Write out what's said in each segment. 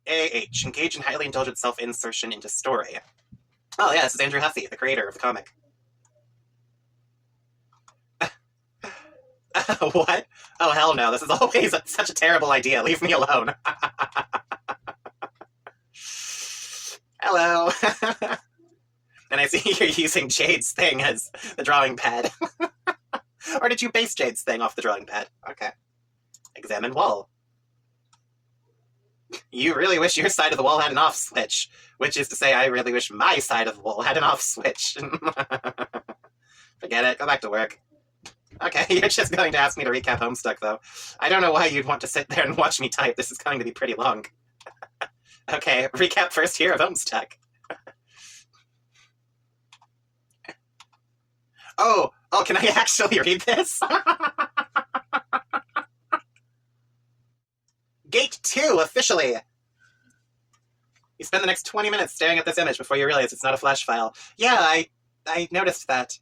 AH, engage in highly indulgent self-insertion into story. Oh yeah, this is Andrew Hussey, the creator of the comic. What? Oh hell no, this is always such a terrible idea. Leave me alone. Hello. And I see you're using Jade's thing as the drawing pad. Or did you base Jade's thing off the drawing pad? Okay. Examine wall. You really wish your side of the wall had an off switch. Which is to say, I really wish my side of the wall had an off switch. Forget it, go back to work. Okay, you're just going to ask me to recap Homestuck, though. I don't know why you'd want to sit there and watch me type. This is going to be pretty long. Okay, recap first here of Homestuck. Oh, can I actually read this? Gate 2, officially! You spend the next 20 minutes staring at this image before you realize it's not a flash file. Yeah, I noticed that.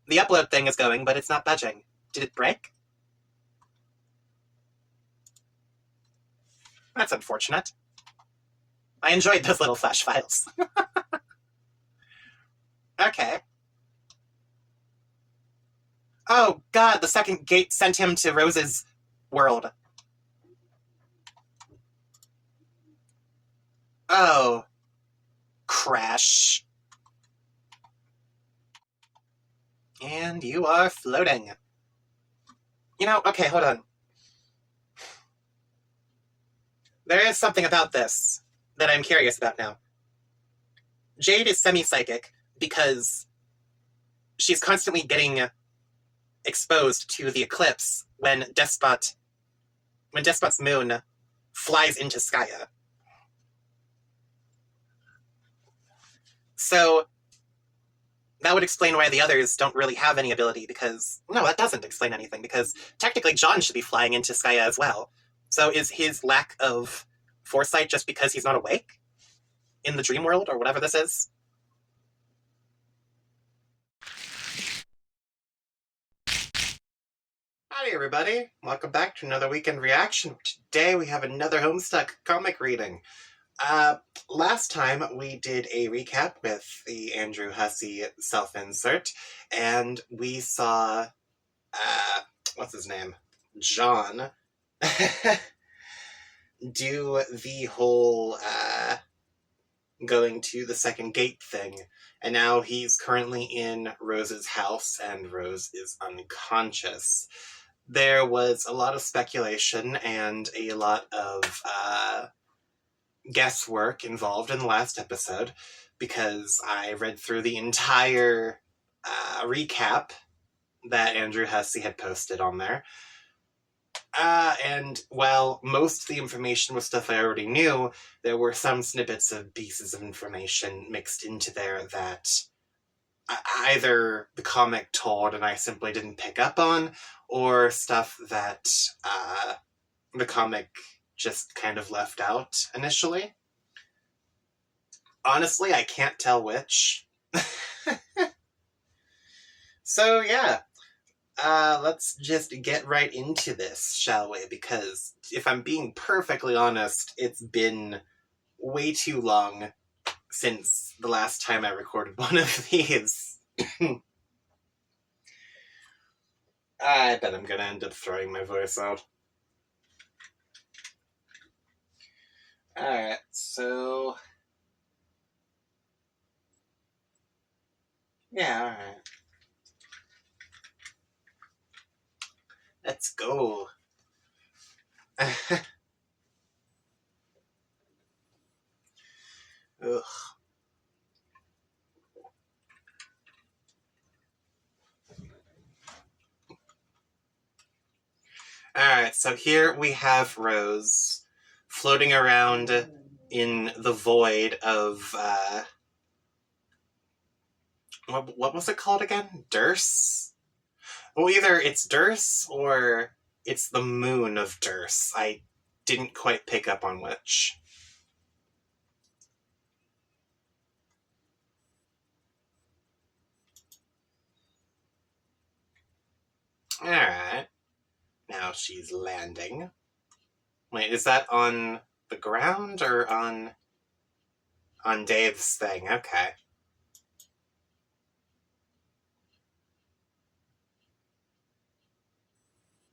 The upload thing is going, but it's not budging. Did it break? That's unfortunate. I enjoyed those little flash files. Okay. Oh god, the second gate sent him to Rose's world. Oh. Crash. And you are floating. You know, okay, hold on. There is something about this that I'm curious about now. Jade is semi-psychic because she's constantly getting exposed to the eclipse when Despot's moon flies into Skaya. So that would explain why the others don't really have any ability, because... No, that doesn't explain anything, because technically John should be flying into Skaya as well. So is his lack of foresight just because he's not awake? In the dream world, or whatever this is? Howdy everybody, welcome back to another weekend reaction. Today we have another Homestuck comic reading. Last time we did a recap with the Andrew Hussey self-insert, and we saw, what's his name? John, do the whole, going to the second gate thing, and now he's currently in Rose's house, and Rose is unconscious. There was a lot of speculation and a lot of, guesswork involved in the last episode, because I read through the entire recap that Andrew Hussey had posted on there. And while most of the information was stuff I already knew, there were some snippets of pieces of information mixed into there that either the comic told and I simply didn't pick up on, or stuff that the comic just kind of left out initially. Honestly, I can't tell which. So yeah, let's just get right into this, shall we? Because if I'm being perfectly honest, it's been way too long since the last time I recorded one of these. I bet I'm gonna end up throwing my voice out. Alright, so... yeah, alright. Let's go. Ugh. Alright, so here we have Rose floating around in the void of, what was it called again? Durse? Well, either it's Durse or it's the moon of Durse. I didn't quite pick up on which. Alright. Now she's landing. Wait, is that on the ground or on Dave's thing? Okay.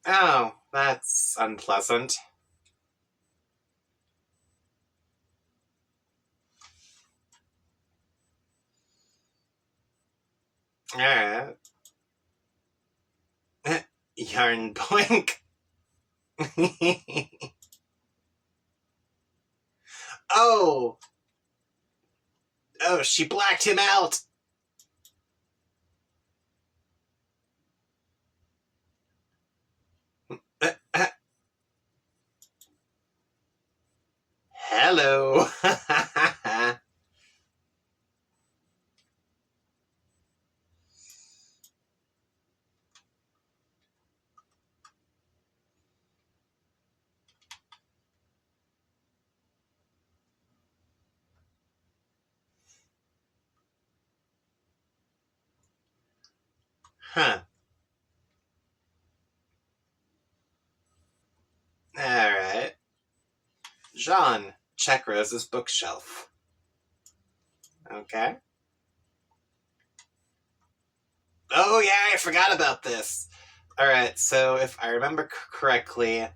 Oh, that's unpleasant. Alright. Yarn boink. Oh! Oh, she blacked him out! Hello! Huh. Alright. Jean, check Rose's bookshelf. Okay. Oh yeah, I forgot about this. Alright, so if I remember correctly,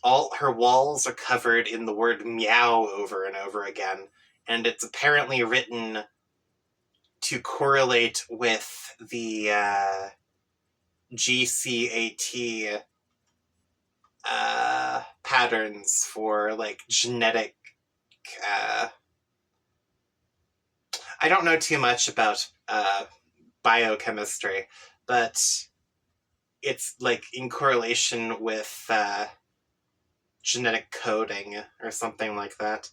all her walls are covered in the word meow over and over again, and it's apparently written to correlate with the GCAT patterns for like genetic. I don't know too much about biochemistry, but it's like in correlation with genetic coding or something like that.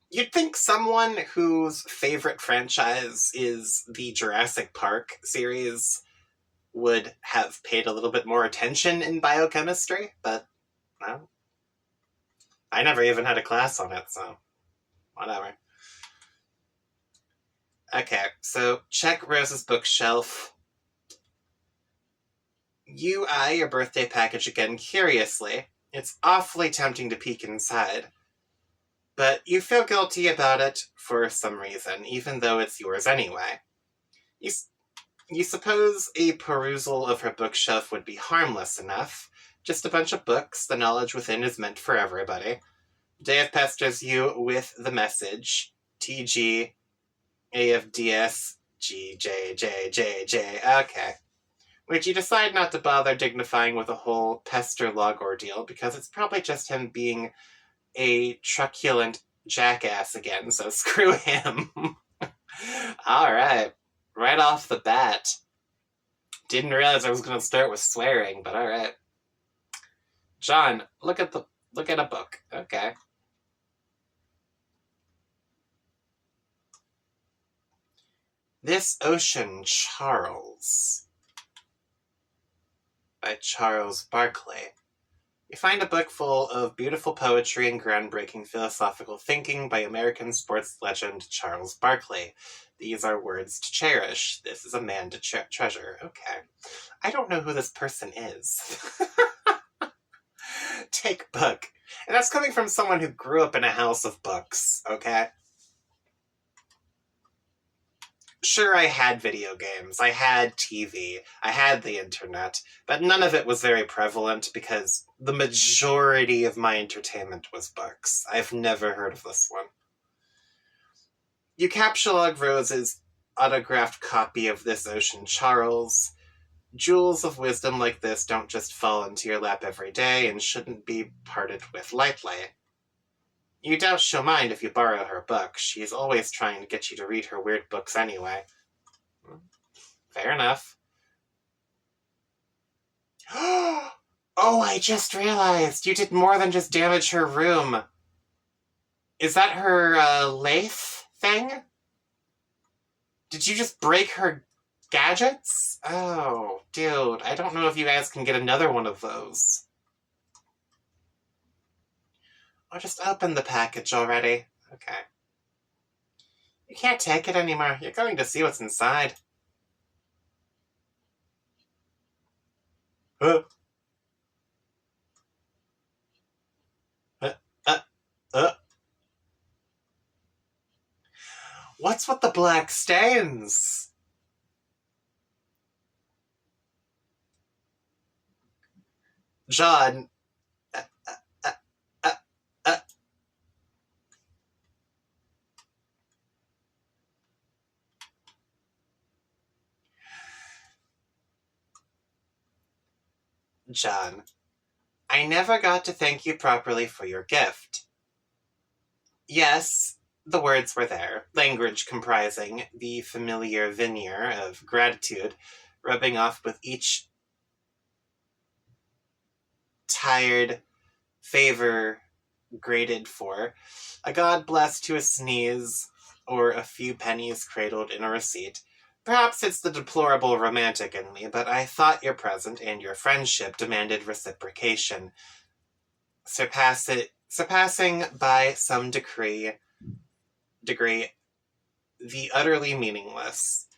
You'd think someone whose favorite franchise is the Jurassic Park series would have paid a little bit more attention in biochemistry, but no. I never even had a class on it, so whatever. Okay, so check Rose's bookshelf. You eye your birthday package again curiously. It's awfully tempting to peek inside. But you feel guilty about it for some reason, even though it's yours anyway. You suppose a perusal of her bookshelf would be harmless enough. Just a bunch of books, the knowledge within is meant for everybody. Dave pesters you with the message, TG, AFDS, GJJJJ, okay. Which you decide not to bother dignifying with a whole pester log ordeal, because it's probably just him being a truculent jackass again, so screw him. Alright, right off the bat. Didn't realize I was going to start with swearing, but alright. John, look at a book. Okay. This Ocean, Charles. By Charles Barkley. You find a book full of beautiful poetry and groundbreaking philosophical thinking by American sports legend Charles Barkley. These are words to cherish. This is a man to treasure. Okay. I don't know who this person is. Take book. And that's coming from someone who grew up in a house of books, okay? Sure, I had video games, I had TV, I had the internet, but none of it was very prevalent because the majority of my entertainment was books. I've never heard of this one. You capsulog Rose's autographed copy of This Ocean, Charles. Jewels of wisdom like this don't just fall into your lap every day and shouldn't be parted with lightly. You doubt she'll mind if you borrow her book. She's always trying to get you to read her weird books anyway. Fair enough. Oh, I just realized you did more than just damage her room. Is that her lathe thing? Did you just break her gadgets? Oh, dude, I don't know if you guys can get another one of those. Or just open the package already. Okay. You can't take it anymore. You're going to see what's inside. Uh, uh, uh, uh. What's with the black stains? John. Uh, uh, uh, uh. John, I never got to thank you properly for your gift. Yes, the words were there, language comprising the familiar veneer of gratitude, rubbing off with each tired favor graded for, a God bless to a sneeze, or a few pennies cradled in a receipt. Perhaps it's the deplorable romantic in me, but I thought your present and your friendship demanded reciprocation, surpassing by some degree the utterly meaningless.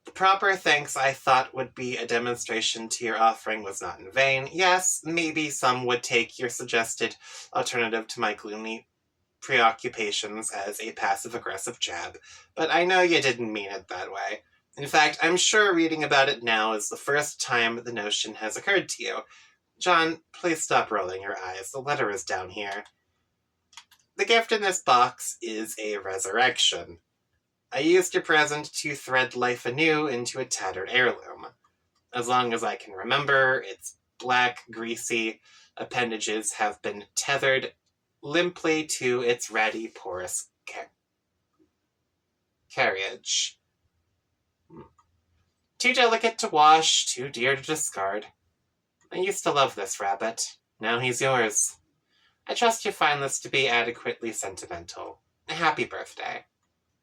The proper thanks I thought would be a demonstration to your offering was not in vain. Yes, maybe some would take your suggested alternative to my gloomy preoccupations as a passive-aggressive jab, but I know you didn't mean it that way. In fact, I'm sure reading about it now is the first time the notion has occurred to you. John, please stop rolling your eyes. The letter is down here. The gift in this box is a resurrection. I used your present to thread life anew into a tattered heirloom. As long as I can remember, its black, greasy appendages have been tethered limply to its ratty, porous carriage. Too delicate to wash, too dear to discard. I used to love this rabbit. Now he's yours. I trust you find this to be adequately sentimental. Happy birthday,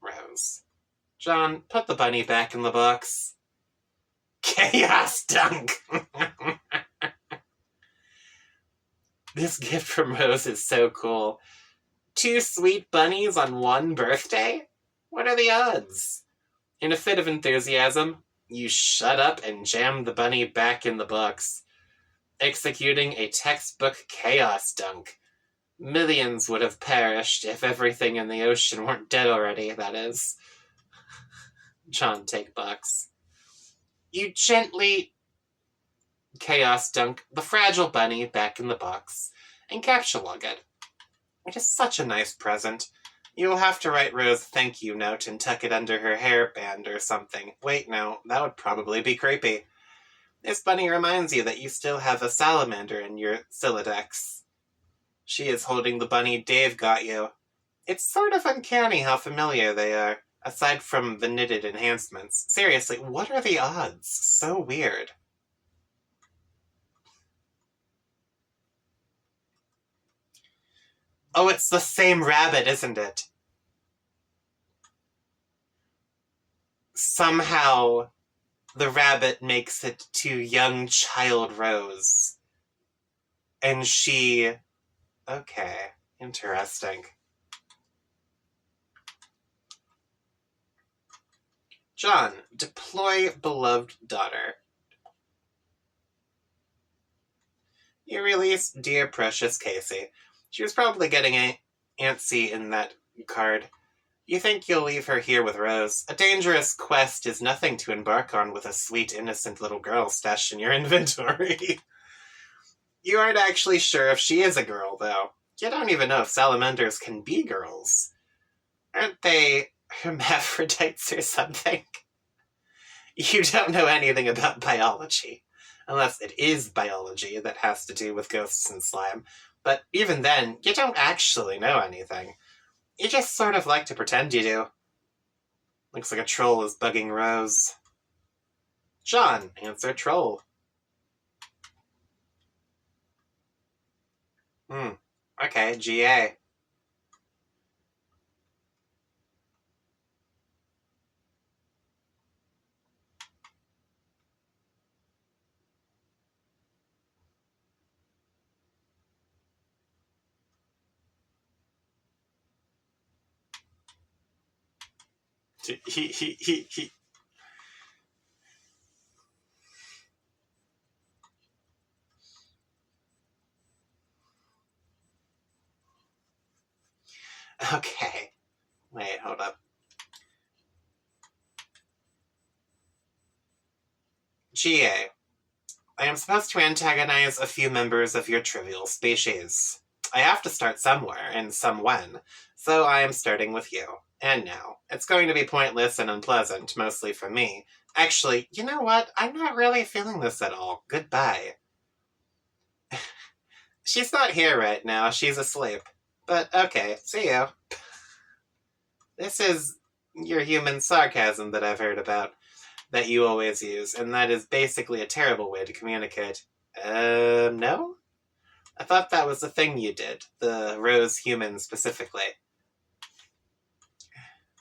Rose. John, put the bunny back in the box. Chaos Dunk! This gift from Rose is so cool. 2 sweet bunnies on one birthday? What are the odds? In a fit of enthusiasm, you shut up and jam the bunny back in the box, executing a textbook chaos dunk. Millions would have perished if everything in the ocean weren't dead already, that is. John, take box. You gently chaos dunk the fragile bunny back in the box and capsulog it. It is such a nice present. You will have to write Rose a thank you note and tuck it under her hairband or something. Wait, no, that would probably be creepy. This bunny reminds you that you still have a salamander in your Silodex. She is holding the bunny Dave got you. It's sort of uncanny how familiar they are, aside from the knitted enhancements. Seriously, what are the odds? So weird. Oh, it's the same rabbit, isn't it? Somehow, the rabbit makes it to young child Rose. And she... Okay, interesting. John, deploy beloved daughter. You release dear precious Casey. She was probably getting antsy in that card. You think you'll leave her here with Rose. A dangerous quest is nothing to embark on with a sweet, innocent little girl stashed in your inventory. You aren't actually sure if she is a girl, though. You don't even know if salamanders can be girls. Aren't they hermaphrodites or something? You don't know anything about biology. Unless it is biology that has to do with ghosts and slime. But even then, you don't actually know anything. You just sort of like to pretend you do. Looks like a troll is bugging Rose. John, answer troll. Okay, GA. He. Okay. Wait, hold up. GA. I am supposed to antagonize a few members of your trivial species. I have to start somewhere, and someone, so I am starting with you. And now. It's going to be pointless and unpleasant, mostly for me. Actually, you know what? I'm not really feeling this at all. Goodbye. She's not here right now. She's asleep. But okay, see you. This is your human sarcasm that I've heard about, that you always use, and that is basically a terrible way to communicate. No? I thought that was the thing you did, the rose human specifically.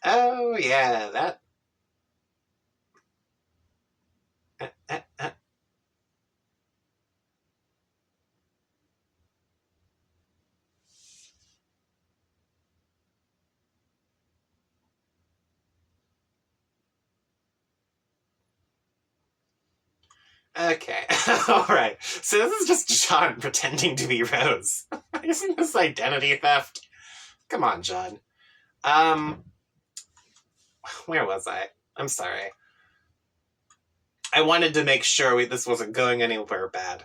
Oh, yeah, that... Okay, alright. So this is just John pretending to be Rose. Isn't this identity theft? Come on, John. Where was I? I'm sorry. I wanted to make sure this wasn't going anywhere bad.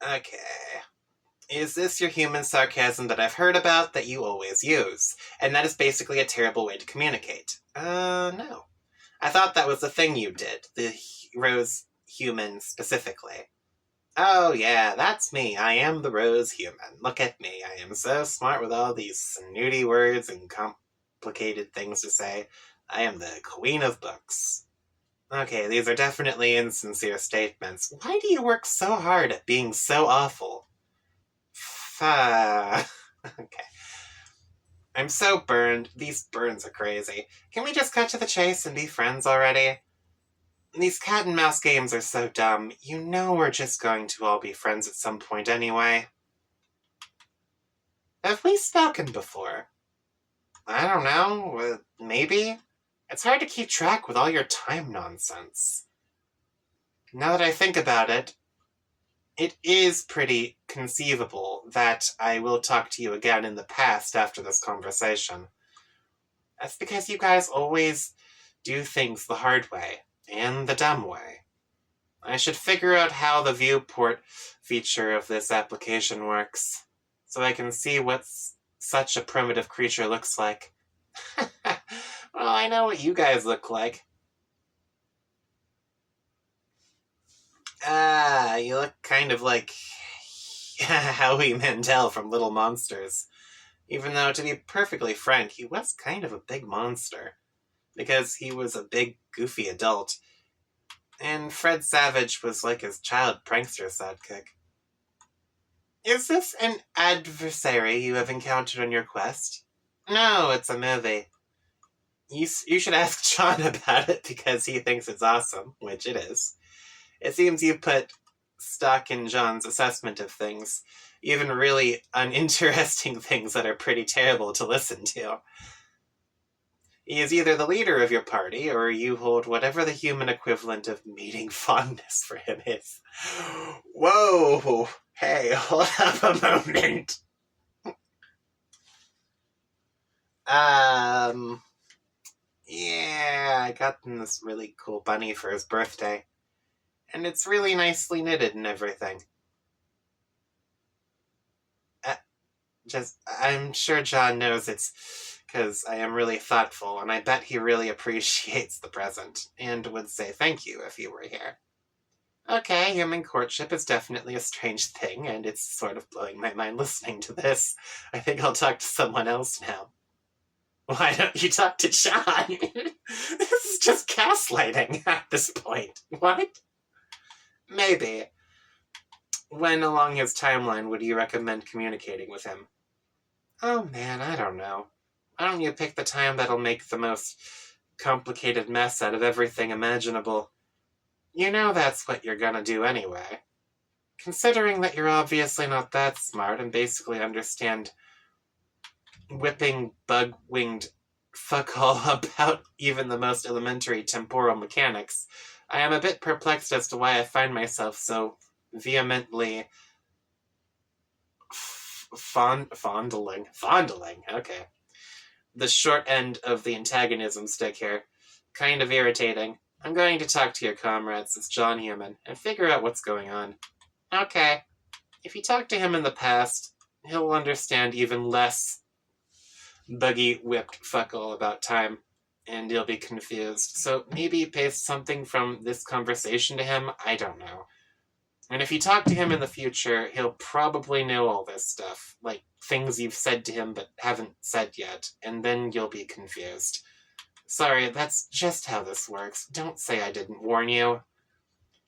Okay. Is this your human sarcasm that I've heard about that you always use? And that is basically a terrible way to communicate. No. I thought that was the thing you did, the rose human specifically. Oh yeah, that's me. I am the rose human. Look at me. I am so smart with all these snooty words and complicated things to say. I am the queen of books. Okay, these are definitely insincere statements. Why do you work so hard at being so awful? Okay. I'm so burned. These burns are crazy. Can we just cut to the chase and be friends already? These cat and mouse games are so dumb. You know we're just going to all be friends at some point anyway. Have we spoken before? I don't know. Maybe? It's hard to keep track with all your time nonsense. Now that I think about it, it is pretty conceivable that I will talk to you again in the past after this conversation. That's because you guys always do things the hard way, and the dumb way. I should figure out how the viewport feature of this application works, so I can see what such a primitive creature looks like. Well, I know what you guys look like. You look kind of like Howie Mandel from Little Monsters. Even though, to be perfectly frank, he was kind of a big monster. Because he was a big, goofy adult. And Fred Savage was like his child prankster sidekick. Is this an adversary you have encountered on your quest? No, it's a movie. You should ask John about it because he thinks it's awesome, which it is. It seems you put stock in John's assessment of things, even really uninteresting things that are pretty terrible to listen to. He is either the leader of your party, or you hold whatever the human equivalent of meeting fondness for him is. Whoa! Hey, hold up a moment. Yeah, I got him this really cool bunny for his birthday. And it's really nicely knitted and everything. I'm sure John knows it's because I am really thoughtful, and I bet he really appreciates the present, and would say thank you if you were here. Okay, human courtship is definitely a strange thing, and it's sort of blowing my mind listening to this. I think I'll talk to someone else now. Why don't you talk to John? This is just gaslighting at this point. What? Maybe. When along his timeline would you recommend communicating with him? Oh man, I don't know. Why don't you pick the time that'll make the most complicated mess out of everything imaginable? You know that's what you're gonna do anyway. Considering that you're obviously not that smart and basically understand whipping bug-winged fuck all about even the most elementary temporal mechanics, I am a bit perplexed as to why I find myself so vehemently Fondling. Fondling, okay. The short end of the antagonism stick here. Kind of irritating. I'm going to talk to your comrades, it's John Human, and figure out what's going on. Okay. If you talk to him in the past, he'll understand even less buggy-whipped fuck all about time, and he'll be confused. So maybe paste something from this conversation to him, I don't know. And if you talk to him in the future, he'll probably know all this stuff, like things you've said to him but haven't said yet, and then you'll be confused. Sorry, that's just how this works. Don't say I didn't warn you.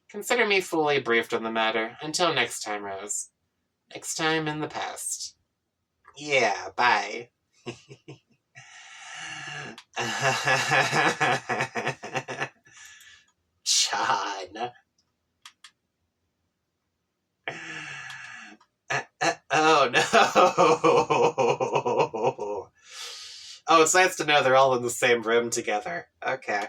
Consider me fully briefed on the matter. Until next time, Rose. Next time in the past. Yeah, bye. John. Oh no! Oh, it's nice to know they're all in the same room together. Okay.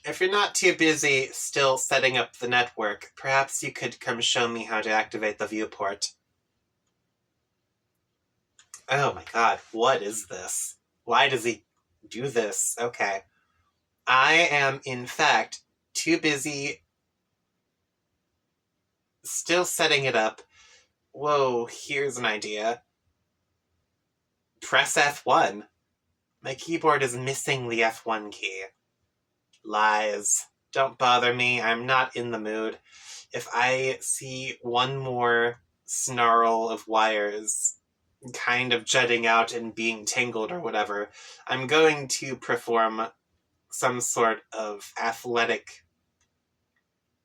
If you're not too busy still setting up the network, perhaps you could come show me how to activate the viewport. Oh my god, what is this? Why does he do this? Okay. I am, in fact, too busy still setting it up. Whoa, here's an idea. Press F1. My keyboard is missing the F1 key. Lies. Don't bother me, I'm not in the mood. If I see one more snarl of wires kind of jutting out and being tangled or whatever, I'm going to perform some sort of athletic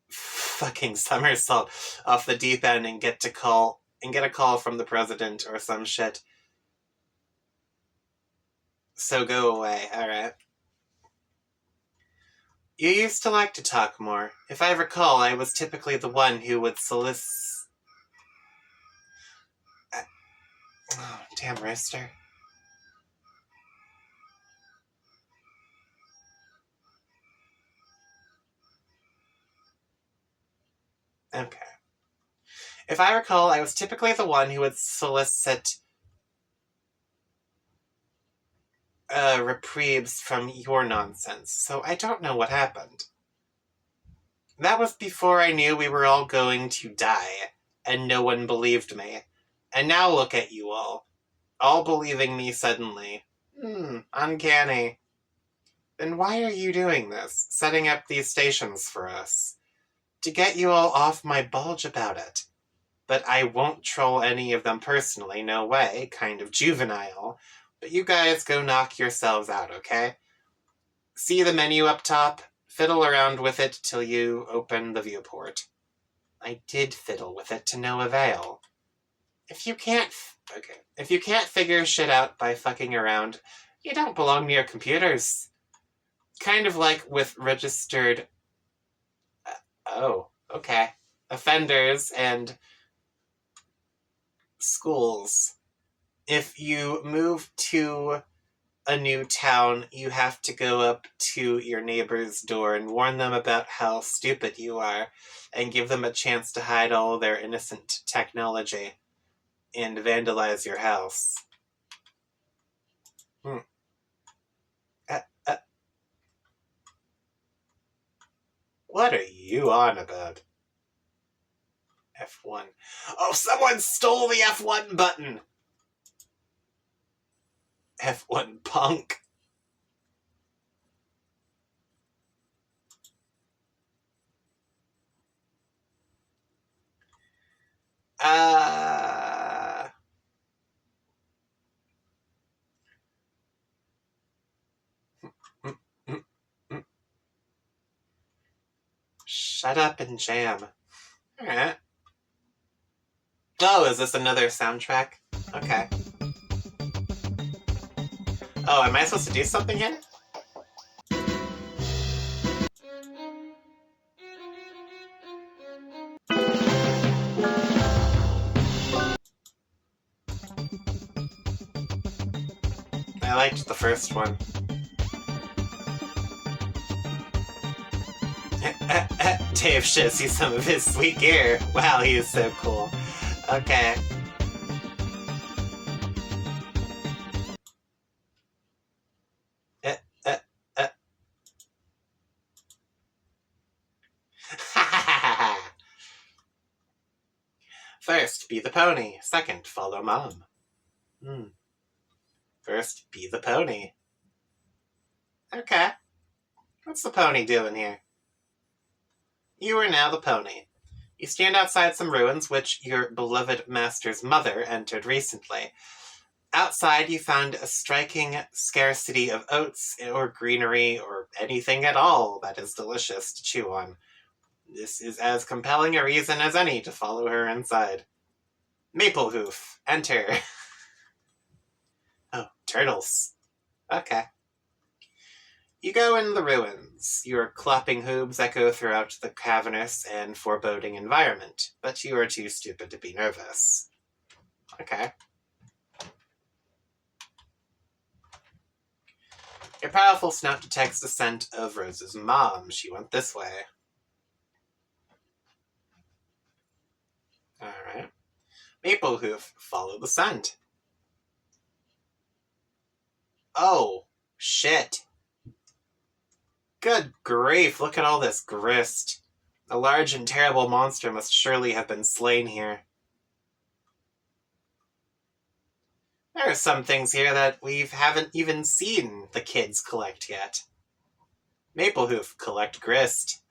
fucking somersault off the deep end and get a call from the president or some shit. So go away, alright. You used to like to talk more. If I recall, I was typically the one who would solicit... Oh, damn rooster. Okay. If I recall, I was typically the one who would solicit reprieves from your nonsense, so I don't know what happened. That was before I knew we were all going to die, and no one believed me. And now look at you all believing me suddenly. Uncanny. Then why are you doing this, setting up these stations for us? To get you all off my bulge about it. But I won't troll any of them personally, no way, kind of juvenile. But you guys go knock yourselves out, okay? See the menu up top? Fiddle around with it till you open the viewport. I did fiddle with it to no avail. If you can't figure shit out by fucking around, you don't belong near computers. Kind of like with registered... offenders and schools. If you move to a new town, you have to go up to your neighbor's door and warn them about how stupid you are and give them a chance to hide all their innocent technology and vandalize your house. What are you on about? F1. Oh, someone stole the F1 button! F1 punk. Shut up and jam. Alright. Oh, is this another soundtrack? Okay. Oh, am I supposed to do something here? I liked the first one. Dave shows you some of his sweet gear. Wow, he is so cool. Okay. Uh, uh. First, be the pony. Second, follow mom. First, be the pony. Okay. What's the pony doing here? You are now the pony. You stand outside some ruins which your beloved master's mother entered recently. Outside, you found a striking scarcity of oats or greenery or anything at all that is delicious to chew on. This is as compelling a reason as any to follow her inside. Maplehoof, enter. Oh, turtles. Okay. You go in the ruins. Your clopping hooves echo throughout the cavernous and foreboding environment, but you are too stupid to be nervous. Okay. Your powerful snout detects the scent of Rose's mom. She went this way. Alright. Maplehoof, follow the scent. Oh, shit. Good grief, look at all this grist. A large and terrible monster must surely have been slain here. There are some things here that we haven't even seen the kids collect yet. Maplehoof, collect grist.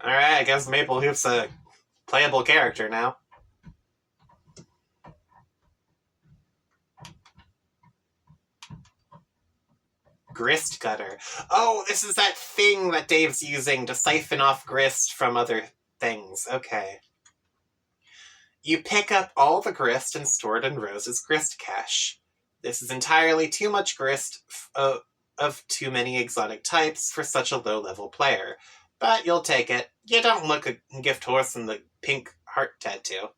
Alright, I guess Maplehoof's a playable character now. Grist cutter. Oh, this is that thing that Dave's using to siphon off grist from other things. Okay. You pick up all the grist and store it in Rose's grist cache. This is entirely too much grist of too many exotic types for such a low-level player. But you'll take it. You don't look a gift horse in the pink heart tattoo.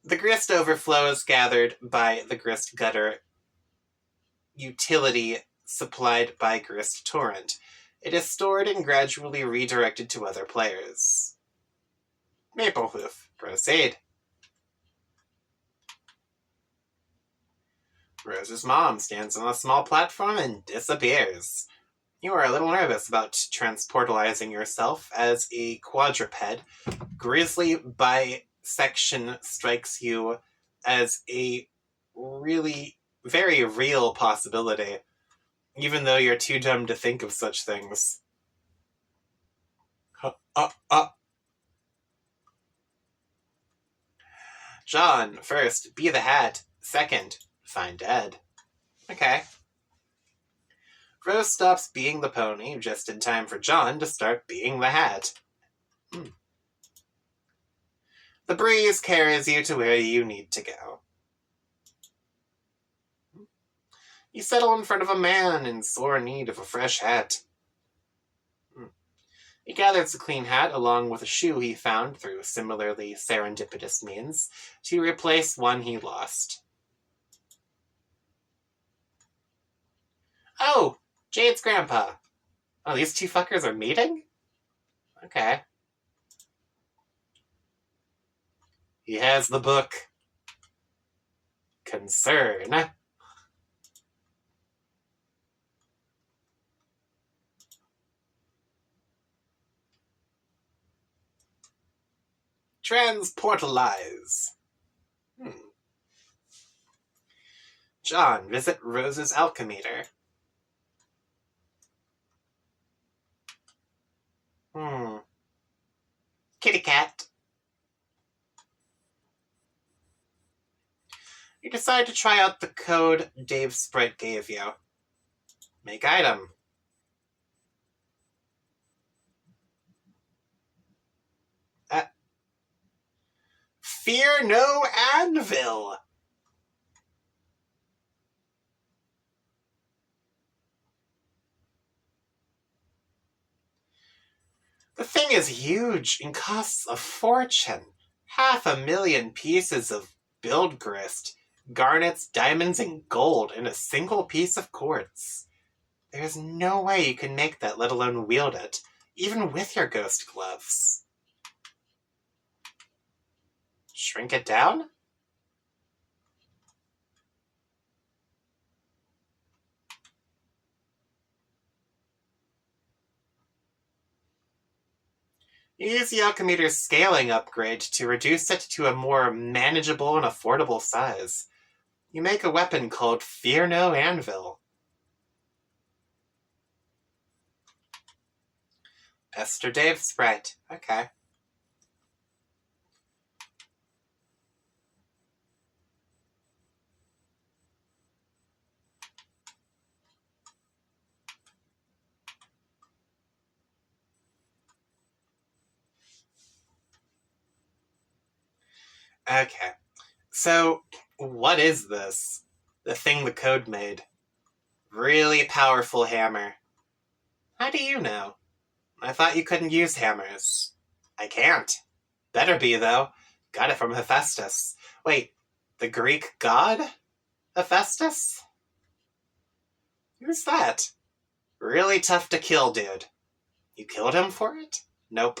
The grist overflow is gathered by the grist gutter utility supplied by Grist Torrent. It is stored and gradually redirected to other players. Maplehoof, proceed. Rose's mom stands on a small platform and disappears. You are a little nervous about transportalizing yourself as a quadruped. Grisly bisection strikes you as a really very real possibility, even though you're too dumb to think of such things. John, first, be the hat. Second, find Ed. Okay. Rose stops being the pony just in time for John to start being the hat. The breeze carries you to where you need to go. You settle in front of a man in sore need of a fresh hat. He gathers a clean hat along with a shoe he found through similarly serendipitous means to replace one he lost. Oh, Jade's grandpa. Oh, these two fuckers are meeting? Okay. He has the book. Concern. Transportalize. John, visit Rose's alchemeter. Kitty cat. You decide to try out the code Dave Sprite gave you. Make item. Fear no anvil. The thing is huge and costs a fortune. 500,000 pieces of build grist, garnets, diamonds, and gold in a single piece of quartz. There's no way you can make that, let alone wield it, even with your ghost gloves. Shrink it down? Use the Alchemeter's scaling upgrade to reduce it to a more manageable and affordable size. You make a weapon called Fear No Anvil. Pester Dave Sprite. Okay. Okay. So, what is this? The thing the code made. Really powerful hammer. How do you know? I thought you couldn't use hammers. I can't. Better be, though. Got it from Hephaestus. Wait, the Greek god? Hephaestus? Who's that? Really tough to kill, dude. You killed him for it? Nope.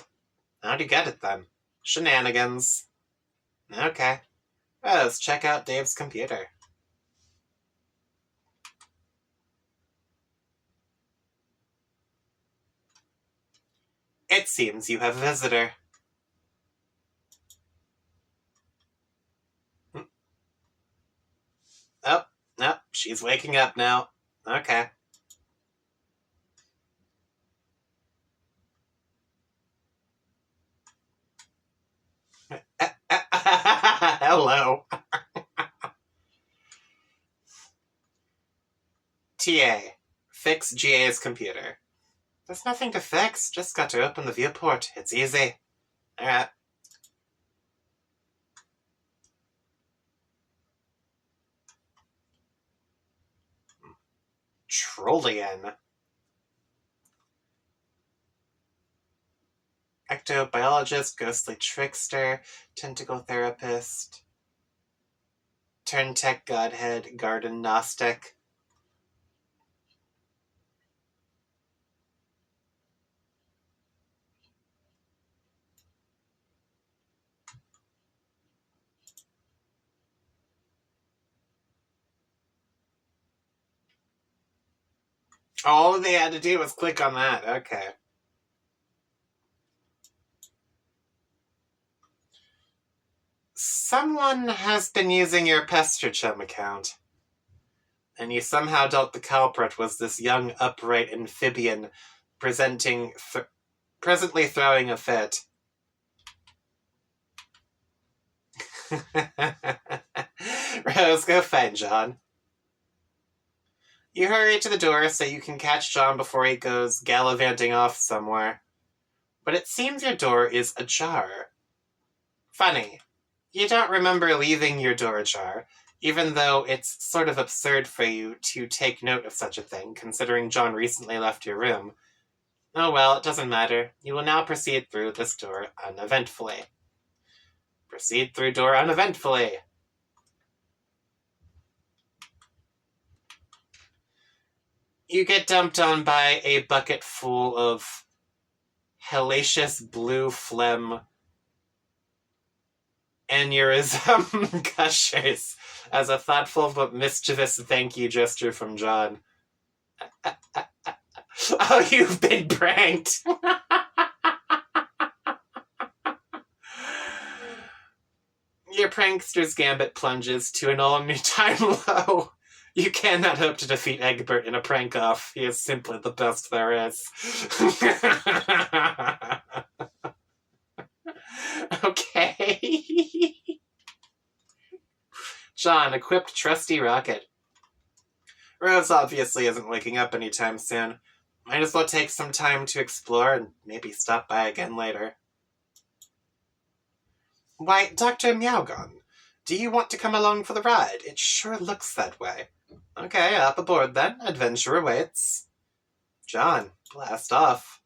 How'd you get it, then? Shenanigans. Okay. Well, let's check out Dave's computer. It seems you have a visitor. Oh, no, she's waking up now. Okay. Hello. TA, fix GA's computer. There's nothing to fix, just got to open the viewport. It's easy. Alright. Trollian. Ectobiologist, ghostly trickster, tentacle therapist, turn-tech godhead, garden gnostic. All they had to do was click on that. Okay. Someone has been using your PesterChum account. And you somehow dealt the culprit was this young, upright amphibian presently throwing a fit. Rose, go find John. You hurry to the door so you can catch John before he goes gallivanting off somewhere. But it seems your door is ajar. Funny. You don't remember leaving your door ajar, even though it's sort of absurd for you to take note of such a thing, considering John recently left your room. Oh well, it doesn't matter. You will now proceed through this door uneventfully. Proceed through door uneventfully. You get dumped on by a bucket full of hellacious blue phlegm aneurysm gushers as a thoughtful but mischievous thank you gesture from John. Oh, you've been pranked! Your prankster's gambit plunges to an all-new time low. You cannot hope to defeat Egbert in a prank-off. He is simply the best there is. Okay. John, equipped trusty rocket. Rose obviously isn't waking up anytime soon. Might as well take some time to explore and maybe stop by again later. Why, Dr. Meowgon, do you want to come along for the ride? It sure looks that way. Okay, up aboard then. Adventure awaits. John, blast off.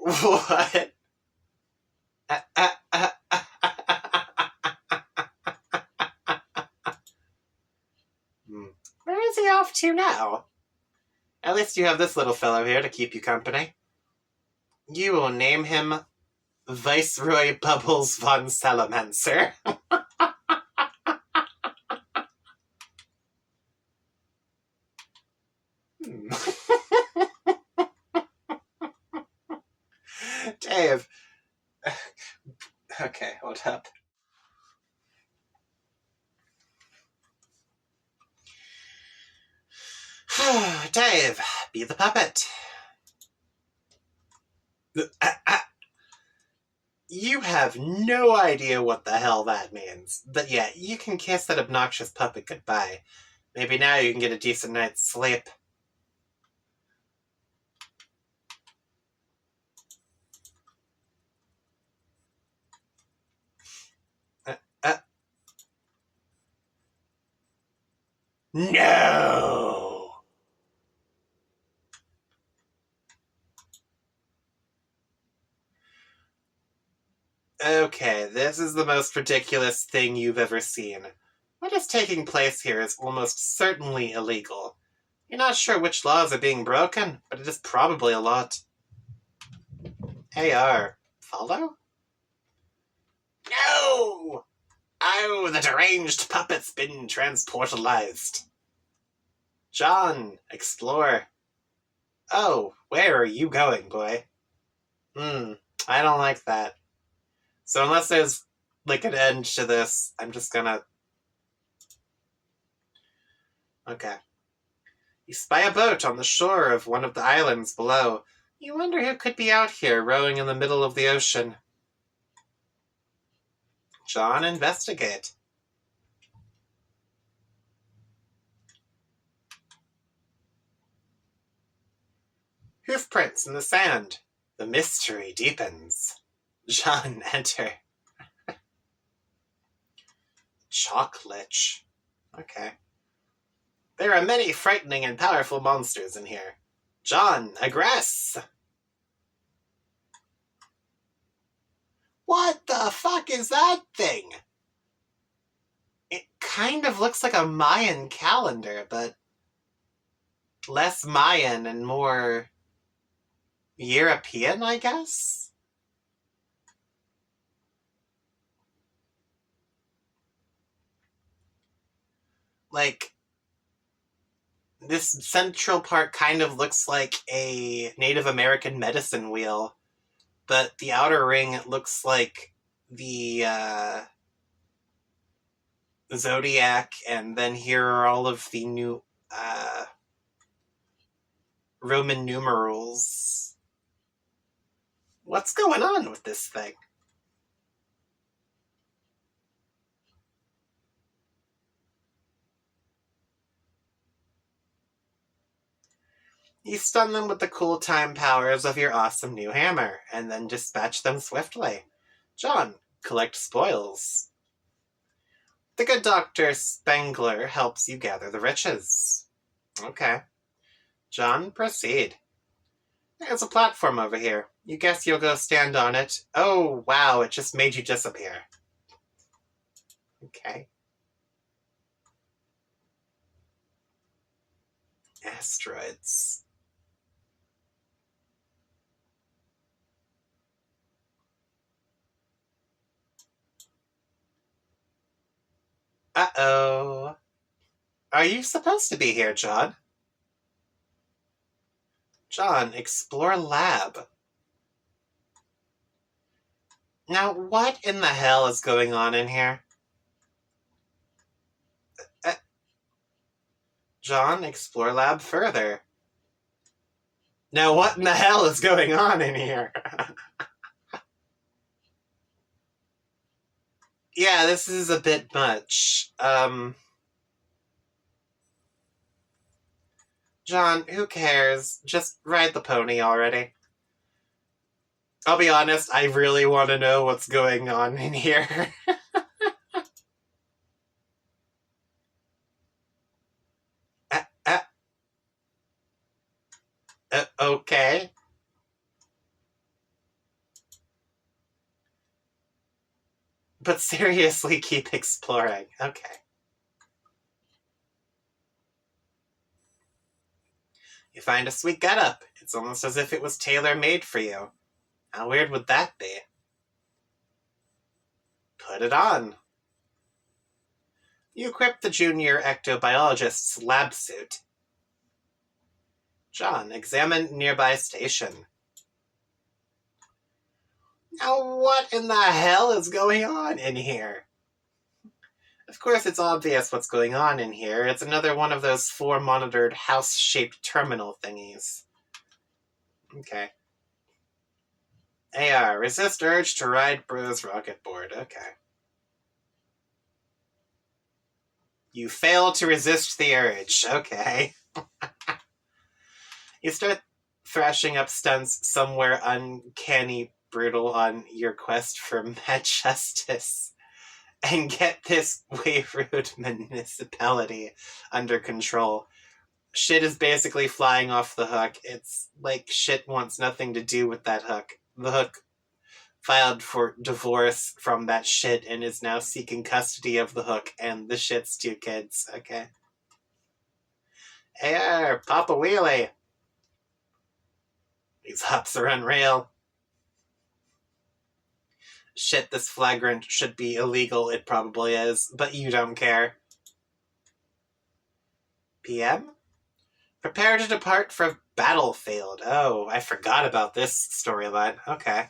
What? Where is he off to now? At least you have this little fellow here to keep you company. You will name him Viceroy Bubbles von Salamancer. Dave. Okay, hold up. Dave, be the puppet. You have no idea what the hell that means. But yeah, you can kiss that obnoxious puppet goodbye. Maybe now you can get a decent night's sleep. No! Okay, this is the most ridiculous thing you've ever seen. What is taking place here is almost certainly illegal. You're not sure which laws are being broken, but it is probably a lot. AR, follow? No! Oh, the deranged puppet's been transportalized. John, explore. Oh, where are you going, boy? I don't like that. So unless there's, like, an end to this, I'm just gonna... Okay. You spy a boat on the shore of one of the islands below. You wonder who could be out here rowing in the middle of the ocean. John, investigate. Hoof prints in the sand. The mystery deepens. John, enter. Chalk-lich. Okay. There are many frightening and powerful monsters in here. John, aggress! What the fuck is that thing? It kind of looks like a Mayan calendar, but less Mayan and more European, I guess? Like, this central part kind of looks like a Native American medicine wheel, but the outer ring looks like the zodiac, and then here are all of the new Roman numerals. What's going on with this thing? You stun them with the cool time powers of your awesome new hammer, and then dispatch them swiftly. John, collect spoils. The good Dr. Spengler helps you gather the riches. Okay. John, proceed. There's a platform over here. You guess you'll go stand on it. Oh, wow, it just made you disappear. Okay. Asteroids. Uh-oh. Are you supposed to be here, John? John, explore lab. Now, what in the hell is going on in here? John, explore lab further. Now, what in the hell is going on in here? Yeah, this is a bit much. John, who cares? Just ride the pony already. I'll be honest, I really want to know what's going on in here. Okay. But seriously, keep exploring. Okay. You find a sweet getup. It's almost as if it was tailor-made for you. How weird would that be? Put it on. You equip the junior ectobiologist's lab suit. John, examine nearby station. Now what in the hell is going on in here? Of course it's obvious what's going on in here. It's another one of those 4-monitored house-shaped terminal thingies. Okay. AR, resist urge to ride Bro's rocket board. Okay. You fail to resist the urge. Okay. You start thrashing up stunts somewhere uncanny brutal on your quest for mad justice and get this way rude municipality under control. Shit is basically flying off the hook. It's like shit wants nothing to do with that hook. The hook filed for divorce from that shit and is now seeking custody of the hook and the shit's 2 kids. Okay. Hey, pop a wheelie. These hops are unreal. Shit, this flagrant should be illegal. It probably is, but you don't care. PM? Prepare to depart for battlefield. Oh, I forgot about this storyline. Okay.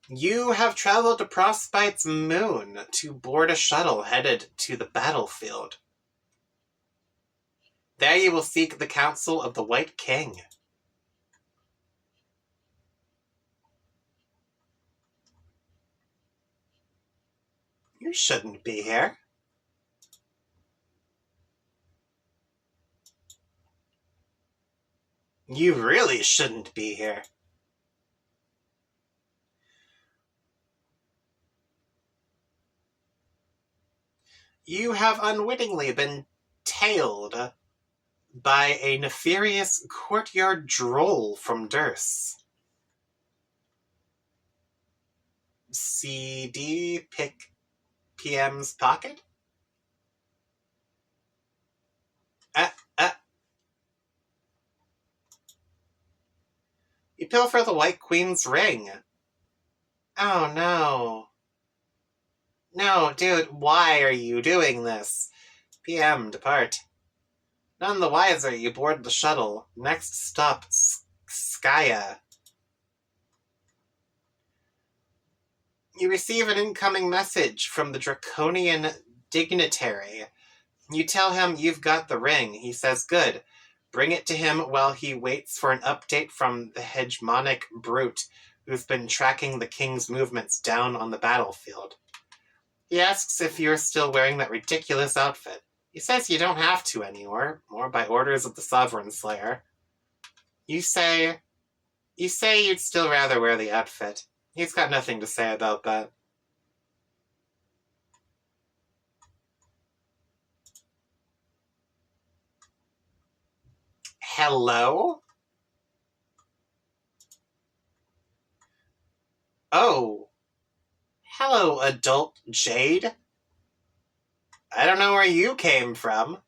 You have traveled to Frostbite's moon to board a shuttle headed to the battlefield. There you will seek the counsel of the White King. You shouldn't be here. You really shouldn't be here. You have unwittingly been tailed by a nefarious courtyard droll from Durst. CD pick PM's pocket? You pilfer the White Queen's ring. Oh no. No, dude, why are you doing this? PM, depart. None the wiser, you board the shuttle. Next stop, Skya. You receive an incoming message from the draconian dignitary. You tell him you've got the ring. He says, good. Bring it to him while he waits for an update from the hegemonic brute who's been tracking the king's movements down on the battlefield. He asks if you're still wearing that ridiculous outfit. He says you don't have to anymore, more by orders of the Sovereign Slayer. You say you'd still rather wear the outfit. He's got nothing to say about that. Hello? Oh. Hello, adult Jade. I don't know where you came from.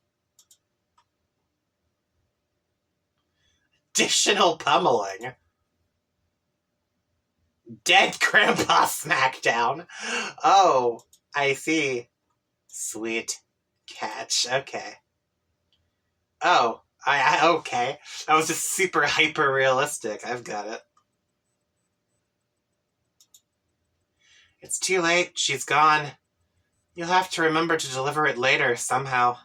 Additional pummeling. Dead Grandpa Smackdown. Oh, I see. Sweet catch. Okay. Oh, okay. That was just super hyper realistic. I've got it. It's too late. She's gone. You'll have to remember to deliver it later, somehow.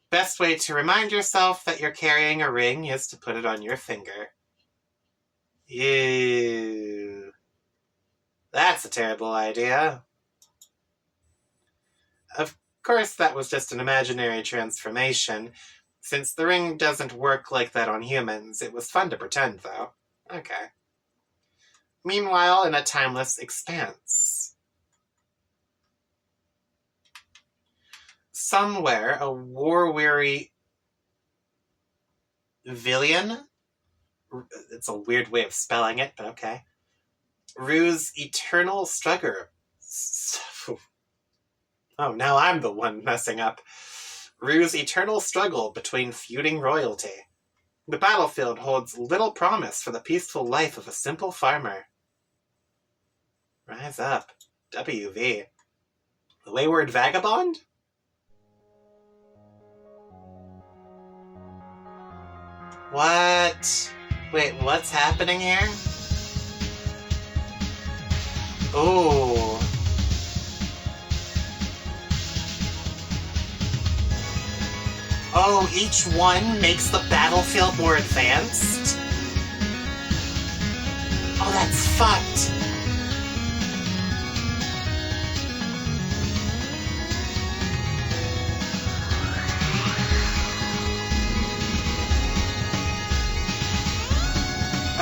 Best way to remind yourself that you're carrying a ring is to put it on your finger. Ew. That's a terrible idea. Of course, that was just an imaginary transformation. Since the ring doesn't work like that on humans, it was fun to pretend, though. Okay. Meanwhile, in a timeless expanse. Somewhere, a war-weary villain It's a weird way of spelling it, but okay. Rue's eternal struggle. Oh, now I'm the one messing up. Rue's eternal struggle between feuding royalty. The battlefield holds little promise for the peaceful life of a simple farmer. Rise up. WV. The Wayward Vagabond? What? Wait, what's happening here? Ooh. Oh, each one makes the battlefield more advanced? Oh, that's fucked.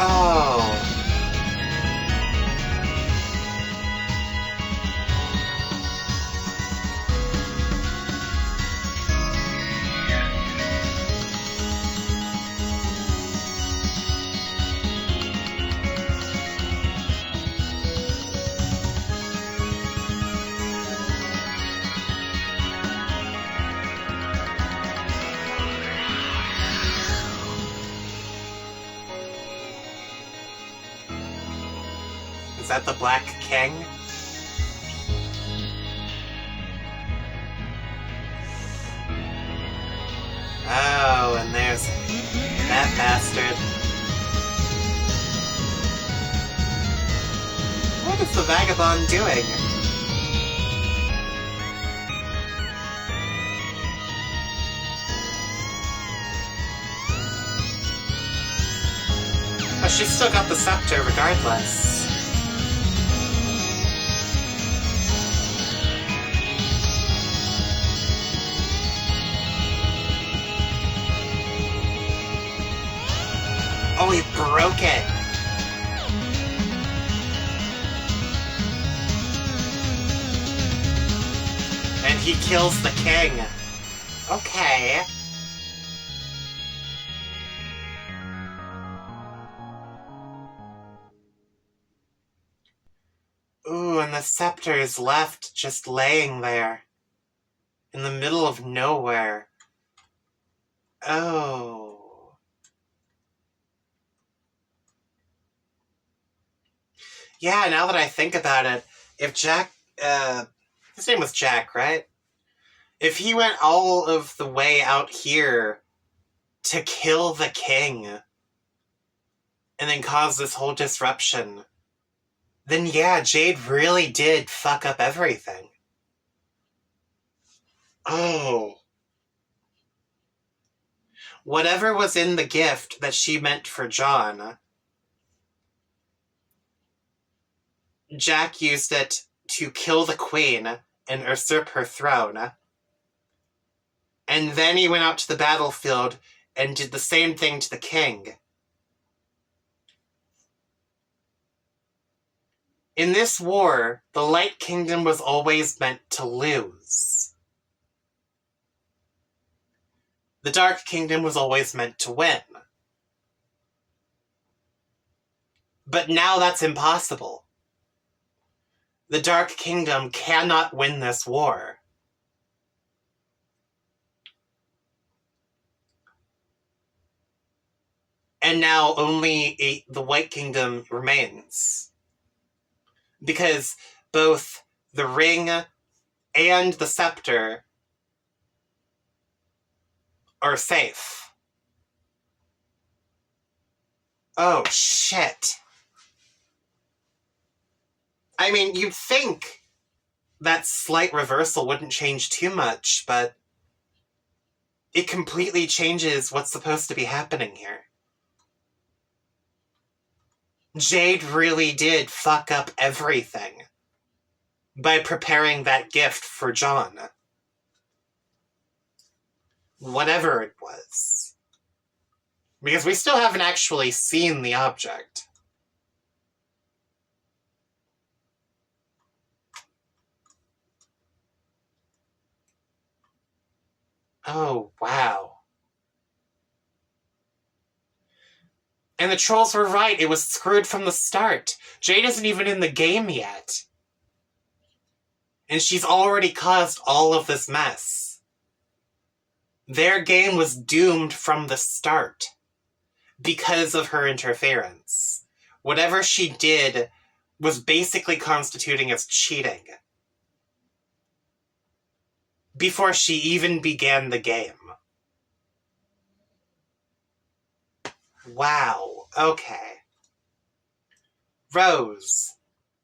Oh. Is that the Black King? Oh, and there's that bastard. What is the vagabond doing? Oh, she's still got the scepter regardless. Oh, he broke it. And he kills the king. Okay. Ooh, and the scepter is left just laying there. In the middle of nowhere. Oh. Yeah, now that I think about it, if Jack, his name was Jack, right? If he went all of the way out here to kill the king and then cause this whole disruption, then yeah, Jade really did fuck up everything. Oh. Whatever was in the gift that she meant for John, Jack used it to kill the queen and usurp her throne. And then he went out to the battlefield and did the same thing to the king. In this war, the Light Kingdom was always meant to lose. The Dark Kingdom was always meant to win. But now that's impossible. The Dark Kingdom cannot win this war. And now only the White Kingdom remains. Because both the ring and the scepter are safe. Oh, shit. I mean, you'd think that slight reversal wouldn't change too much, but it completely changes what's supposed to be happening here. Jade really did fuck up everything by preparing that gift for John. Whatever it was. Because we still haven't actually seen the object. Oh, wow. And the trolls were right. It was screwed from the start. Jade isn't even in the game yet. And she's already caused all of this mess. Their game was doomed from the start because of her interference. Whatever she did was basically constituting as cheating before she even began the game. Wow. Okay. Rose.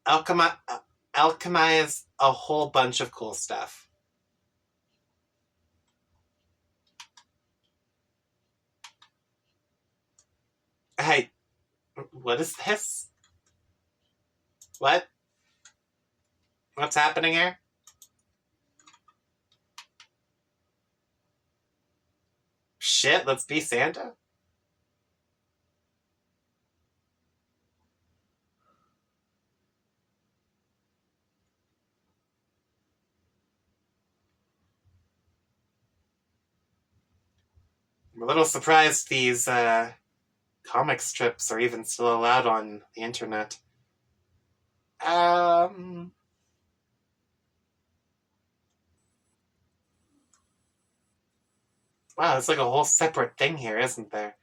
Alchemize a whole bunch of cool stuff. Hey, what is this? What? What's happening here? Shit, let's be Santa? I'm a little surprised these comic strips are even still allowed on the internet. Wow, it's like a whole separate thing here, isn't there?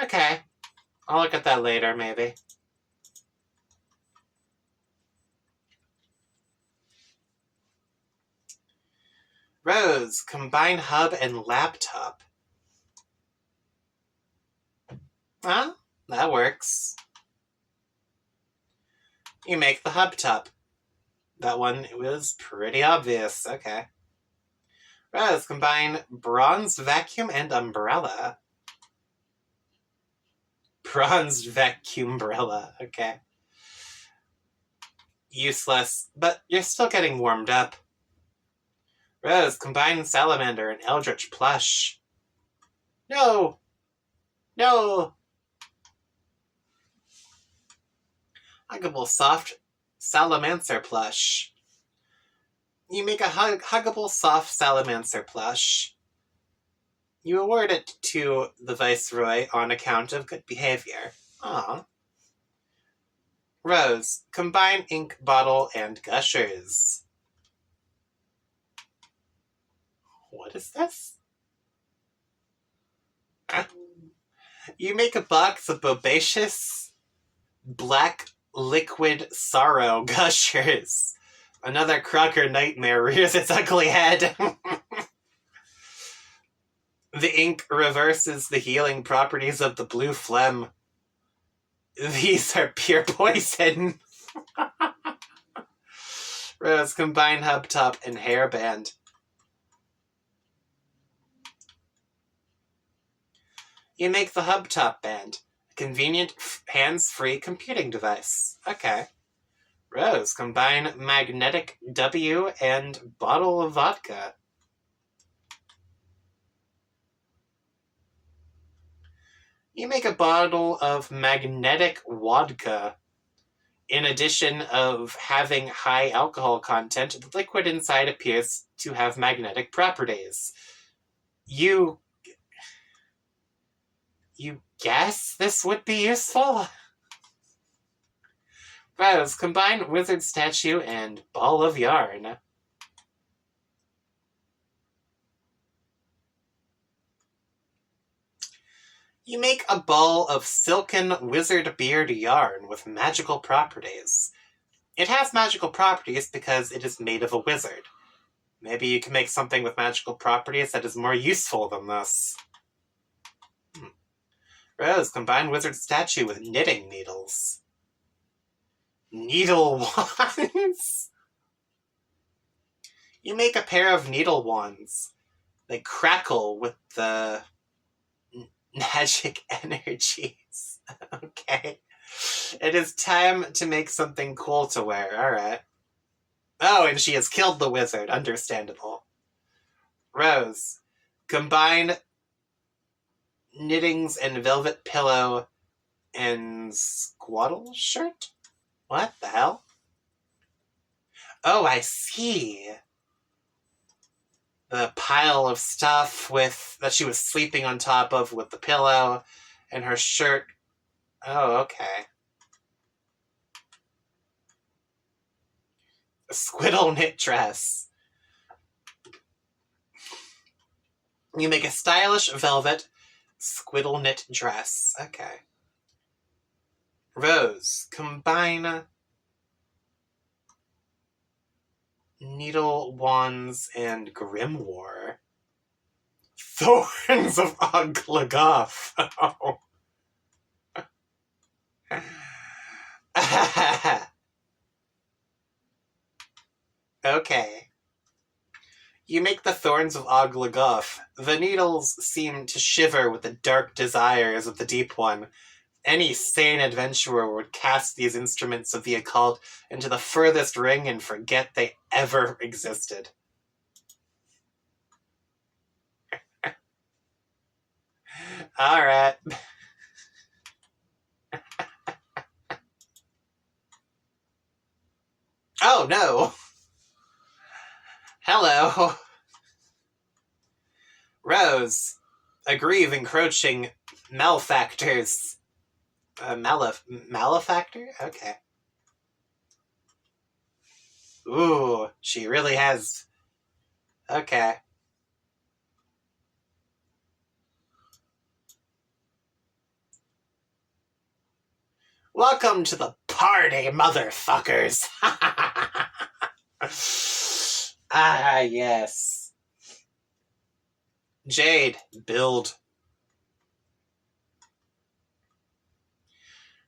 Okay. I'll look at that later, maybe. Rose, combine hub and laptop. Well, that works. You make the hub top. That one was pretty obvious. Okay. Rose, combine bronze vacuum and umbrella. Bronze vacuum umbrella. Okay. Useless, but you're still getting warmed up. Rose, combine salamander and eldritch plush. No! No! Huggable soft salamancer plush. You make a huggable soft salamancer plush. You award it to the Viceroy on account of good behavior. Aww. Rose, combine ink bottle and gushers. What is this? You make a box of bobacious black liquid sorrow gushers. Another Crocker nightmare rears its ugly head. The ink reverses the healing properties of the blue phlegm. These are pure poison. Rose, combine hub top and hairband. You make the hub top band, a convenient hands-free computing device. Okay. Rose, combine magnetic W and bottle of vodka. You make a bottle of magnetic vodka. In addition of having high alcohol content, the liquid inside appears to have magnetic properties. You guess this would be useful? Rose, combine wizard statue and ball of yarn. You make a ball of silken wizard beard yarn with magical properties. It has magical properties because it is made of a wizard. Maybe you can make something with magical properties that is more useful than this. Rose, combine wizard statue with knitting needles. Needle wands? You make a pair of needle wands. They crackle with the magic energies. Okay. It is time to make something cool to wear. Alright. Oh, and she has killed the wizard. Understandable. Rose, combine knittings and velvet pillow and squaddle shirt? What the hell? Oh, I see. The pile of stuff that she was sleeping on top of with the pillow, and her shirt Oh, okay. A squiddle knit dress. You make a stylish velvet squiddle knit dress. Okay. Rose. Combine needle, wands, and grimoire. Thorns of Oglagoth. Oh. Okay. You make the thorns of Oglagoth. The needles seem to shiver with the dark desires of the Deep One. Any sane adventurer would cast these instruments of the occult into the furthest ring and forget they ever existed. Alright. Oh no! Hello! Rose. Aggrieve encroaching malefactors. Malefactor? Okay. Ooh, she really has... Okay. Welcome to the party, motherfuckers! Ah, yes. Jade, build.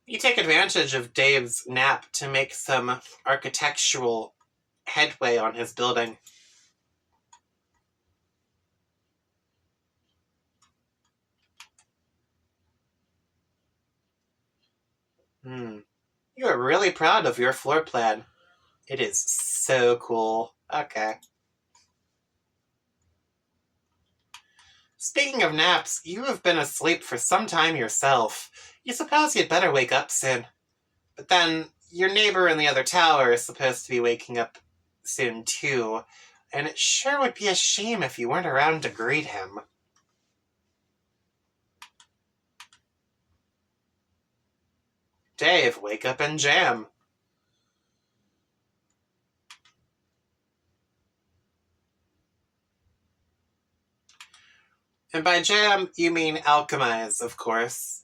You take advantage of Dave's nap to make some architectural headway on his building. You are really proud of your floor plan. It is so cool. Okay. Speaking of naps, you have been asleep for some time yourself. You suppose you'd better wake up soon. But then, your neighbor in the other tower is supposed to be waking up soon too, and it sure would be a shame if you weren't around to greet him. Dave, wake up and jam. And by jam, you mean alchemize, of course.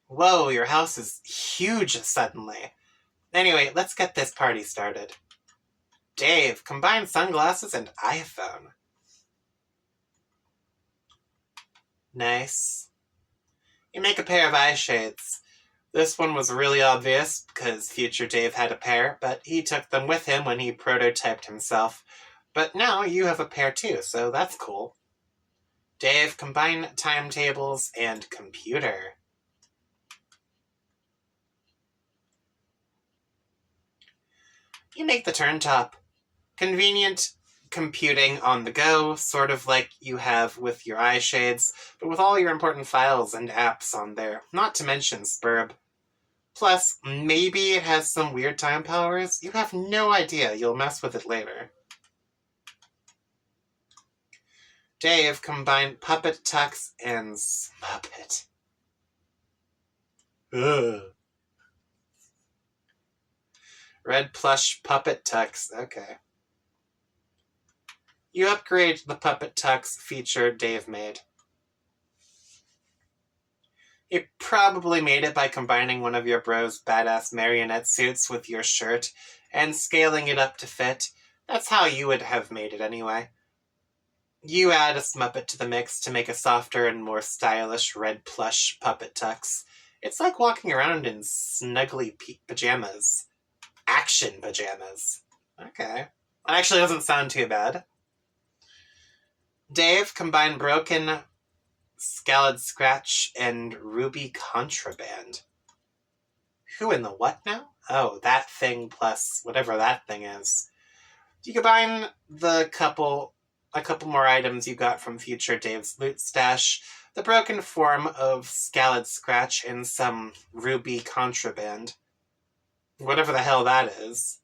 Whoa, your house is huge suddenly. Anyway, let's get this party started. Dave, combine sunglasses and iPhone. Nice. You make a pair of eye shades. This one was really obvious because future Dave had a pair, but he took them with him when he prototyped himself. But now you have a pair too, so that's cool. Dave, combine timetables and computer. You make the turn top. Convenient computing on the go, sort of like you have with your eye shades, but with all your important files and apps on there, not to mention Sburb. Plus, maybe it has some weird time powers. You have no idea. You'll mess with it later. Dave, combine puppet tux and smuppet. Ugh. Red plush puppet tux. Okay. You upgrade the puppet tux feature Dave made. You probably made it by combining one of your bro's badass marionette suits with your shirt and scaling it up to fit. That's how you would have made it anyway. You add a smuppet to the mix to make a softer and more stylish red plush puppet tux. It's like walking around in snuggly pajamas. Action pajamas. Okay. Actually doesn't sound too bad. Dave, combine broken Scaled Scratch and Ruby Contraband. Who in the what now? Oh, that thing plus whatever that thing is. You combine a couple more items you got from future Dave's loot stash, the broken form of Scaled Scratch and some Ruby Contraband. Whatever the hell that is.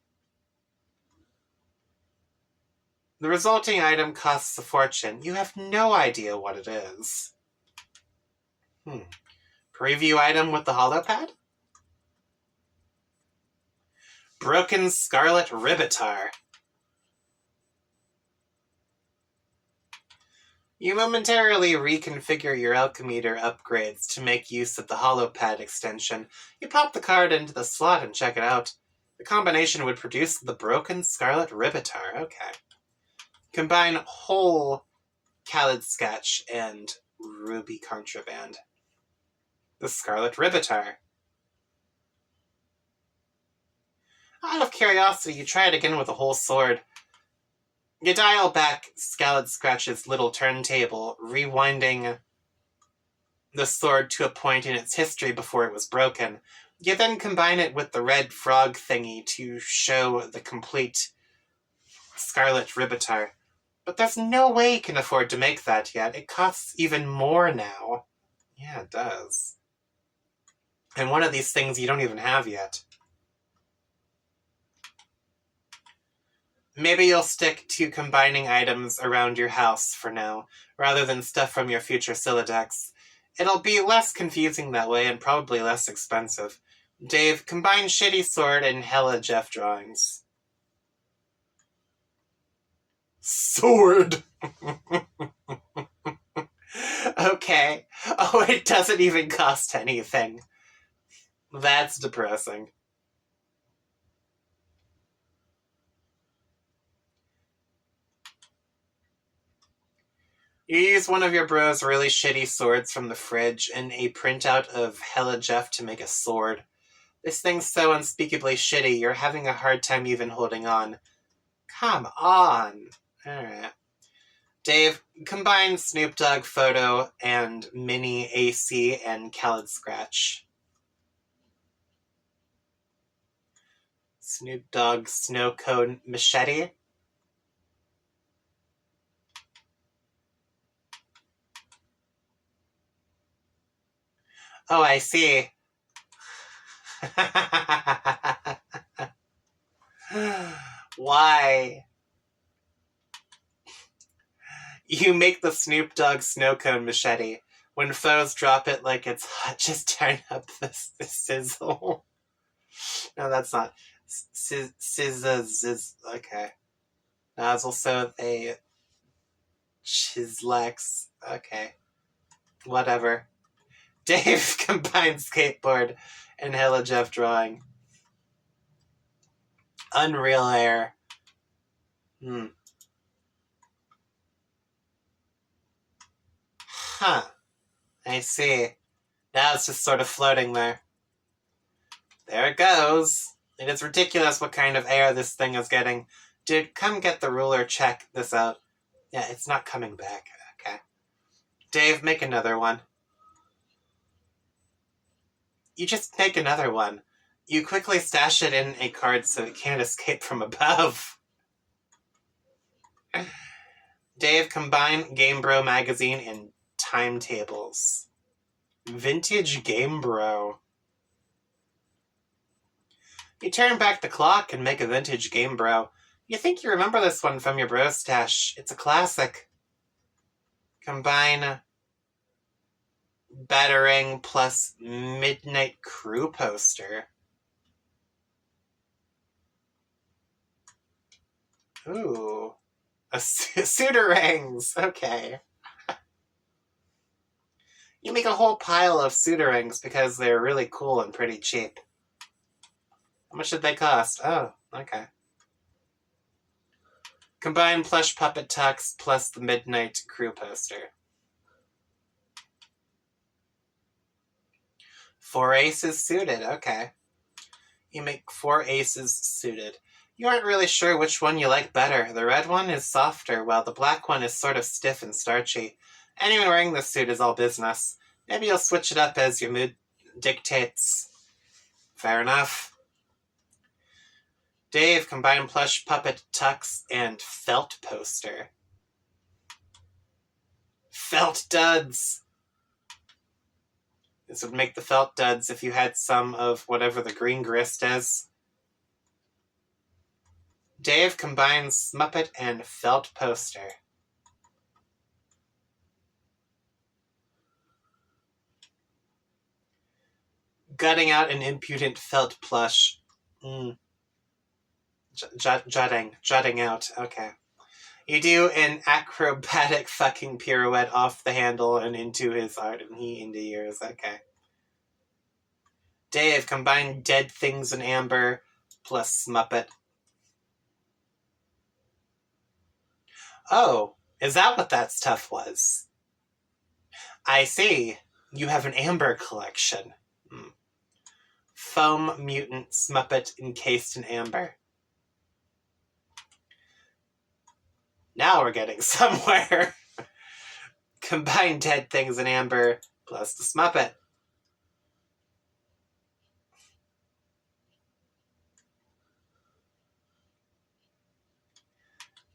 The resulting item costs a fortune. You have no idea what it is. Preview item with the holopad? Broken Scarlet Ribitar. You momentarily reconfigure your Alchemeter upgrades to make use of the holopad extension. You pop the card into the slot and check it out. The combination would produce the Broken Scarlet Ribitar. Okay. Combine whole Khaled Sketch and Ruby Contraband. The Scarlet Ribitar. Out of curiosity, you try it again with a whole sword. You dial back Khaled Scratch's little turntable, rewinding the sword to a point in its history before it was broken. You then combine it with the red frog thingy to show the complete Scarlet Ribitar. But there's no way you can afford to make that yet. It costs even more now. Yeah, it does. And one of these things you don't even have yet. Maybe you'll stick to combining items around your house for now, rather than stuff from your future Sylladex. It'll be less confusing that way and probably less expensive. Dave, combine Shitty Sword and Hella Jeff drawings. Sword! Okay. Oh, it doesn't even cost anything. That's depressing. You use one of your bro's really shitty swords from the fridge and a printout of Hella Jeff to make a sword. This thing's so unspeakably shitty, you're having a hard time even holding on. Come on. Alright. Dave, combine Snoop Dogg photo and mini AC and Khaled Scratch. Snoop Dogg snow cone machete. Oh, I see. Why? You make the Snoop Dogg snow cone machete. When foes drop it like it's hot, just turn up the sizzle. No, that's not. Sizz. Okay. Now there's also a Chislex. Okay. Whatever. Dave combines skateboard and Hella Jeff drawing. Unreal Air. Huh. I see. Now it's just sort of floating there. There it goes. It is ridiculous what kind of air this thing is getting. Dude, come get the ruler, check this out. Yeah, it's not coming back. Okay. Dave, make another one. You just make another one. You quickly stash it in a card so it can't escape from above. Dave, combine Game Bro magazine and timetables. Vintage Game Bro. You turn back the clock and make a vintage Game Bro. You think you remember this one from your bro stash. It's a classic. Combine Battering plus Midnight Crew poster. Ooh. Suitor rings. Okay. You make a whole pile of suitor rings because they're really cool and pretty cheap. How much did they cost? Oh, okay. Combine plush puppet tux plus the Midnight Crew poster. 4 aces suited, okay. You make 4 aces suited. You aren't really sure which one you like better. The red one is softer, while the black one is sort of stiff and starchy. Anyone wearing this suit is all business. Maybe you'll switch it up as your mood dictates. Fair enough. Dave, combine plush puppet tux and felt poster. Felt duds! This would make the felt duds if you had some of whatever the green grist is. Dave combines Smuppet and felt poster. Gutting out an impudent felt plush. Jutting out. Okay. You do an acrobatic fucking pirouette off the handle and into his art, and he into yours. Okay. Dave, combine dead things in amber plus Muppet. Oh, is that what that stuff was? I see. You have an amber collection. Foam mutant Muppet encased in amber. Now we're getting somewhere. Combine dead things in amber plus the Smuppet.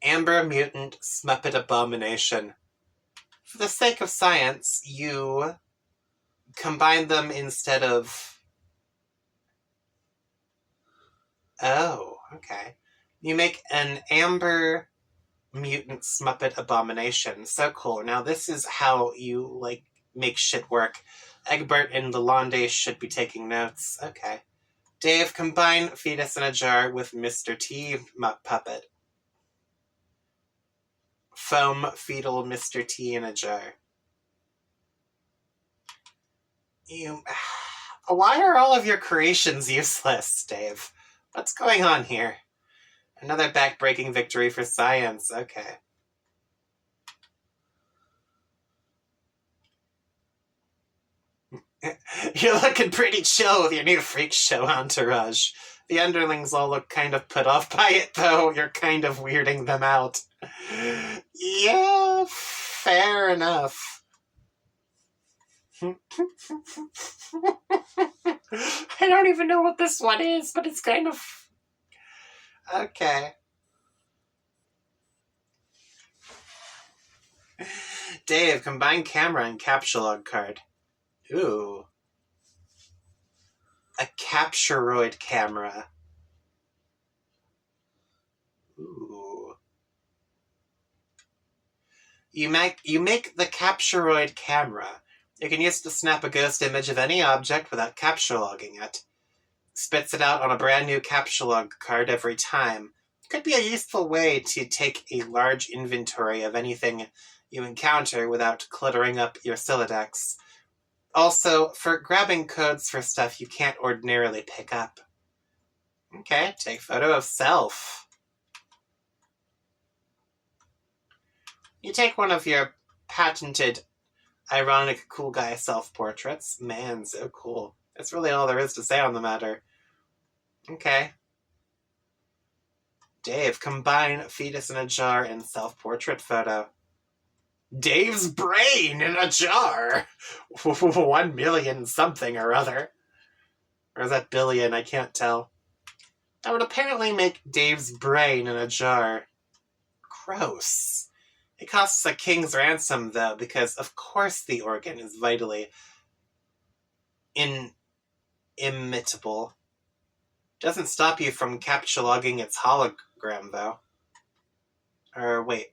Amber mutant Smuppet abomination. For the sake of science, you combine them instead of... Oh, okay. You make an amber mutant Smuppet abomination. So cool. Now this is how you, make shit work. Egbert and Lalonde should be taking notes. Okay. Dave, combine fetus in a jar with Mr. T puppet. Foam fetal Mr. T in a jar. Why are all of your creations useless, Dave? What's going on here? Another back-breaking victory for science. Okay. You're looking pretty chill with your new freak show entourage. The underlings all look kind of put off by it, though. You're kind of weirding them out. Yeah, fair enough. I don't even know what this one is, but it's kind of... Okay. Dave, combine camera and capsulog card. Ooh. A Capturoid camera. Ooh. You make the Capturoid camera. You can use it to snap a ghost image of any object without capsulogging it. Spits it out on a brand new capsulog card every time. Could be a useful way to take a large inventory of anything you encounter without cluttering up your Sylladex. Also, for grabbing codes for stuff you can't ordinarily pick up. Okay, take photo of self. You take one of your patented, ironic cool guy self-portraits. Man, so cool. That's really all there is to say on the matter. Okay. Dave, combine fetus in a jar and self-portrait photo. Dave's brain in a jar! 1 million something or other. Or is that billion? I can't tell. That would apparently make Dave's brain in a jar. Gross. It costs a king's ransom, though, because of course the organ is vitally inimitable. Doesn't stop you from captulogging its hologram, though. Or, wait.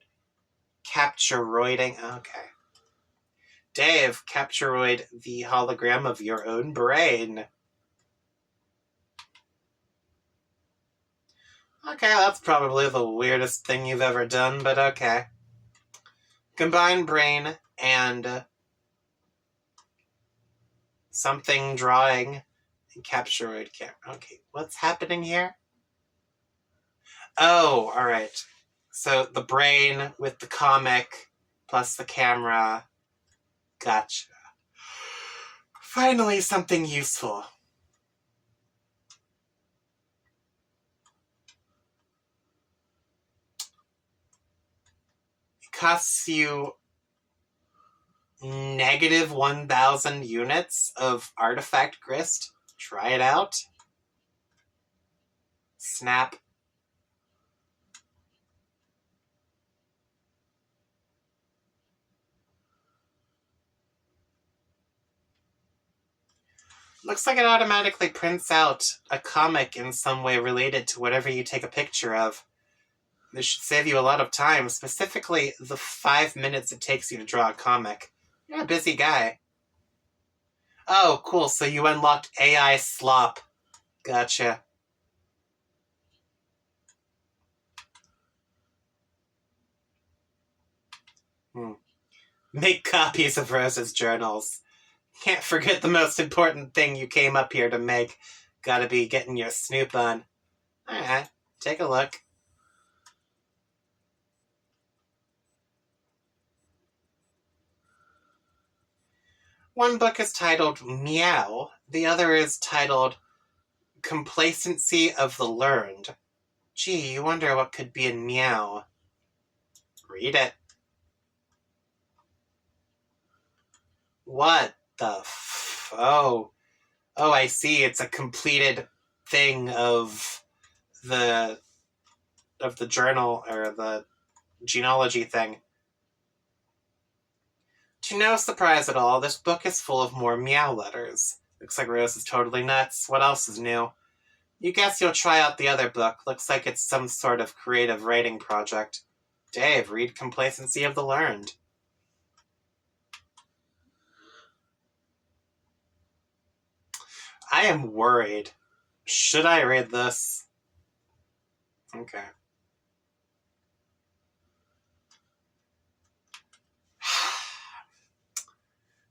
Capturoiding? Okay. Dave, capturoid the hologram of your own brain. Okay, that's probably the weirdest thing you've ever done, but okay. Combine brain and something drawing and capturoid camera. Okay, what's happening here? Oh, alright. So the brain with the comic plus the camera. Gotcha. Finally, something useful. It costs you negative 1,000 units of artifact grist. Try it out. Snap. Looks like it automatically prints out a comic in some way related to whatever you take a picture of. This should save you a lot of time, specifically the 5 minutes it takes you to draw a comic. You're a busy guy. Oh, cool. So you unlocked AI slop. Gotcha. Make copies of Rose's journals. Can't forget the most important thing you came up here to make. Gotta be getting your snoop on. Alright, take a look. One book is titled Meow. The other is titled Complacency of the Learned. Gee, you wonder what could be in Meow. Read it. What the Oh, I see. It's a completed thing of the journal, or the genealogy thing. To no surprise at all, this book is full of more meow letters. Looks like Rose is totally nuts. What else is new? You guess you'll try out the other book. Looks like it's some sort of creative writing project. Dave, read Complacency of the Learned. I am worried. Should I read this? Okay.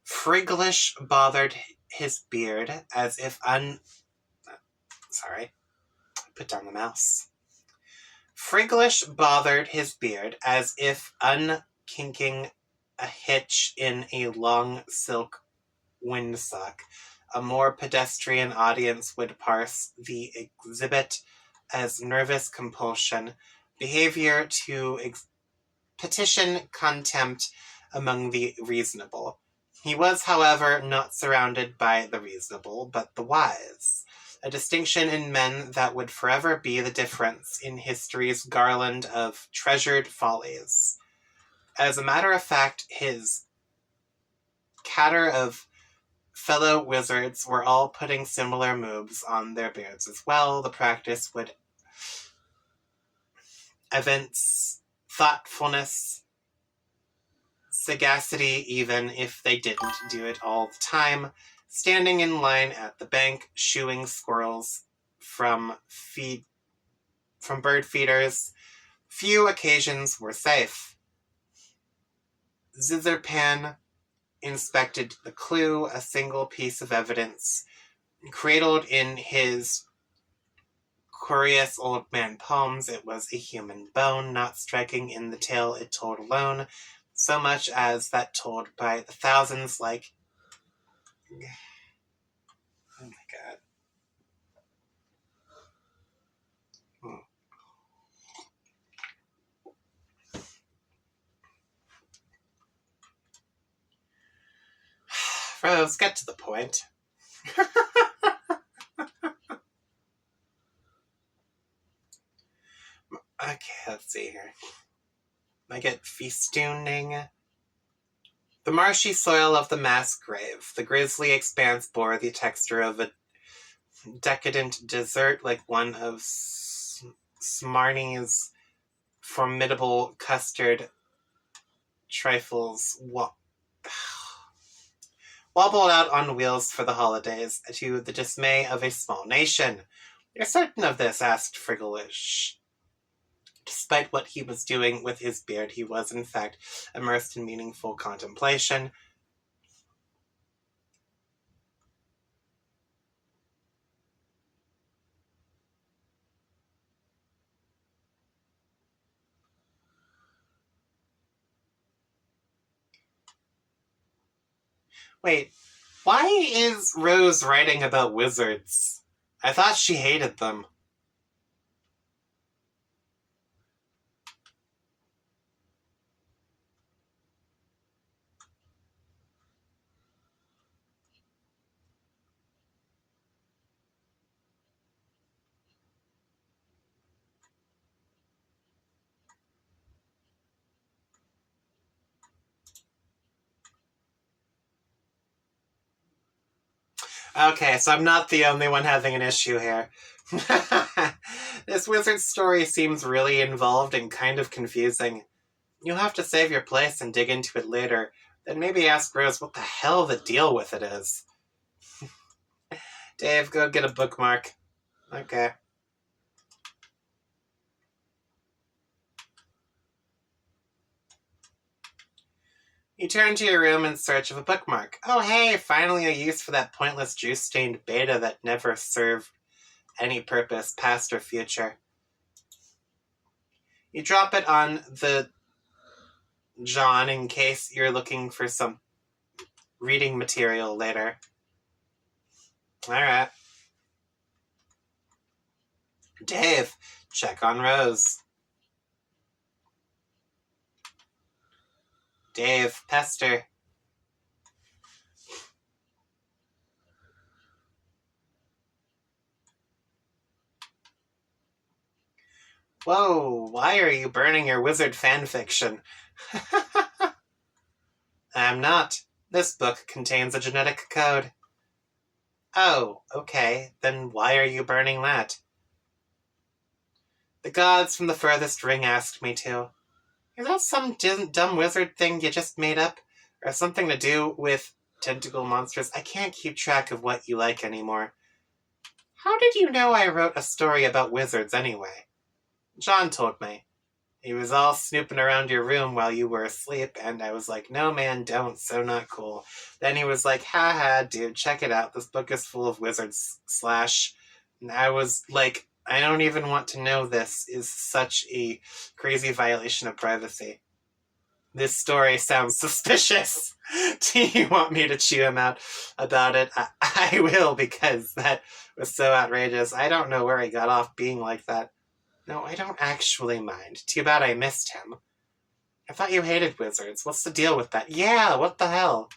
Friglish bothered his beard as if Sorry. Put down the mouse. Friglish bothered his beard as if unkinking a hitch in a long silk windsock. A more pedestrian audience would parse the exhibit as nervous compulsion, behavior to petition contempt among the reasonable. He was, however, not surrounded by the reasonable, but the wise, a distinction in men that would forever be the difference in history's garland of treasured follies. As a matter of fact, his cater of fellow wizards were all putting similar moves on their beards as well. The practice would evince thoughtfulness, sagacity, even if they didn't do it all the time. Standing in line at the bank, shooing squirrels from bird feeders. Few occasions were safe. Zizerpan inspected the clue, a single piece of evidence cradled in his curious old man poems. It was a human bone, not striking in the tale it told alone, so much as that told by the thousands, like... Oh my god. Rose, get to the point. Okay, let's see here. I get feastooning. The marshy soil of the mass grave. The grisly expanse bore the texture of a decadent dessert, like one of Smarnie's formidable custard trifles wobbled out on wheels for the holidays, to the dismay of a small nation. You're certain of this? Asked Friglish. Despite what he was doing with his beard, he was, in fact, immersed in meaningful contemplation. Wait, why is Rose writing about wizards? I thought she hated them. Okay, so I'm not the only one having an issue here. This wizard story seems really involved and kind of confusing. You'll have to save your place and dig into it later, then maybe ask Rose what the hell the deal with it is. Dave, go get a bookmark. Okay. You turn to your room in search of a bookmark. Oh hey, finally a use for that pointless juice-stained beta that never served any purpose, past or future. You drop it on the John in case you're looking for some reading material later. Alright. Dave, check on Rose. Dave, pester. Whoa, why are you burning your wizard fanfiction? I'm not. This book contains a genetic code. Oh, okay. Then why are you burning that? The gods from the furthest ring asked me to. Is that some dumb wizard thing you just made up? Or something to do with tentacle monsters? I can't keep track of what you like anymore. How did you know I wrote a story about wizards anyway? John told me. He was all snooping around your room while you were asleep, and I was like, no man, don't, so not cool. Then he was like, haha, dude, check it out, this book is full of wizards, / And I was like, I don't even want to know this is such a crazy violation of privacy. This story sounds suspicious. Do you want me to chew him out about it? I will, because that was so outrageous. I don't know where he got off being like that. No, I don't actually mind. Too bad I missed him. I thought you hated wizards. What's the deal with that? Yeah, what the hell?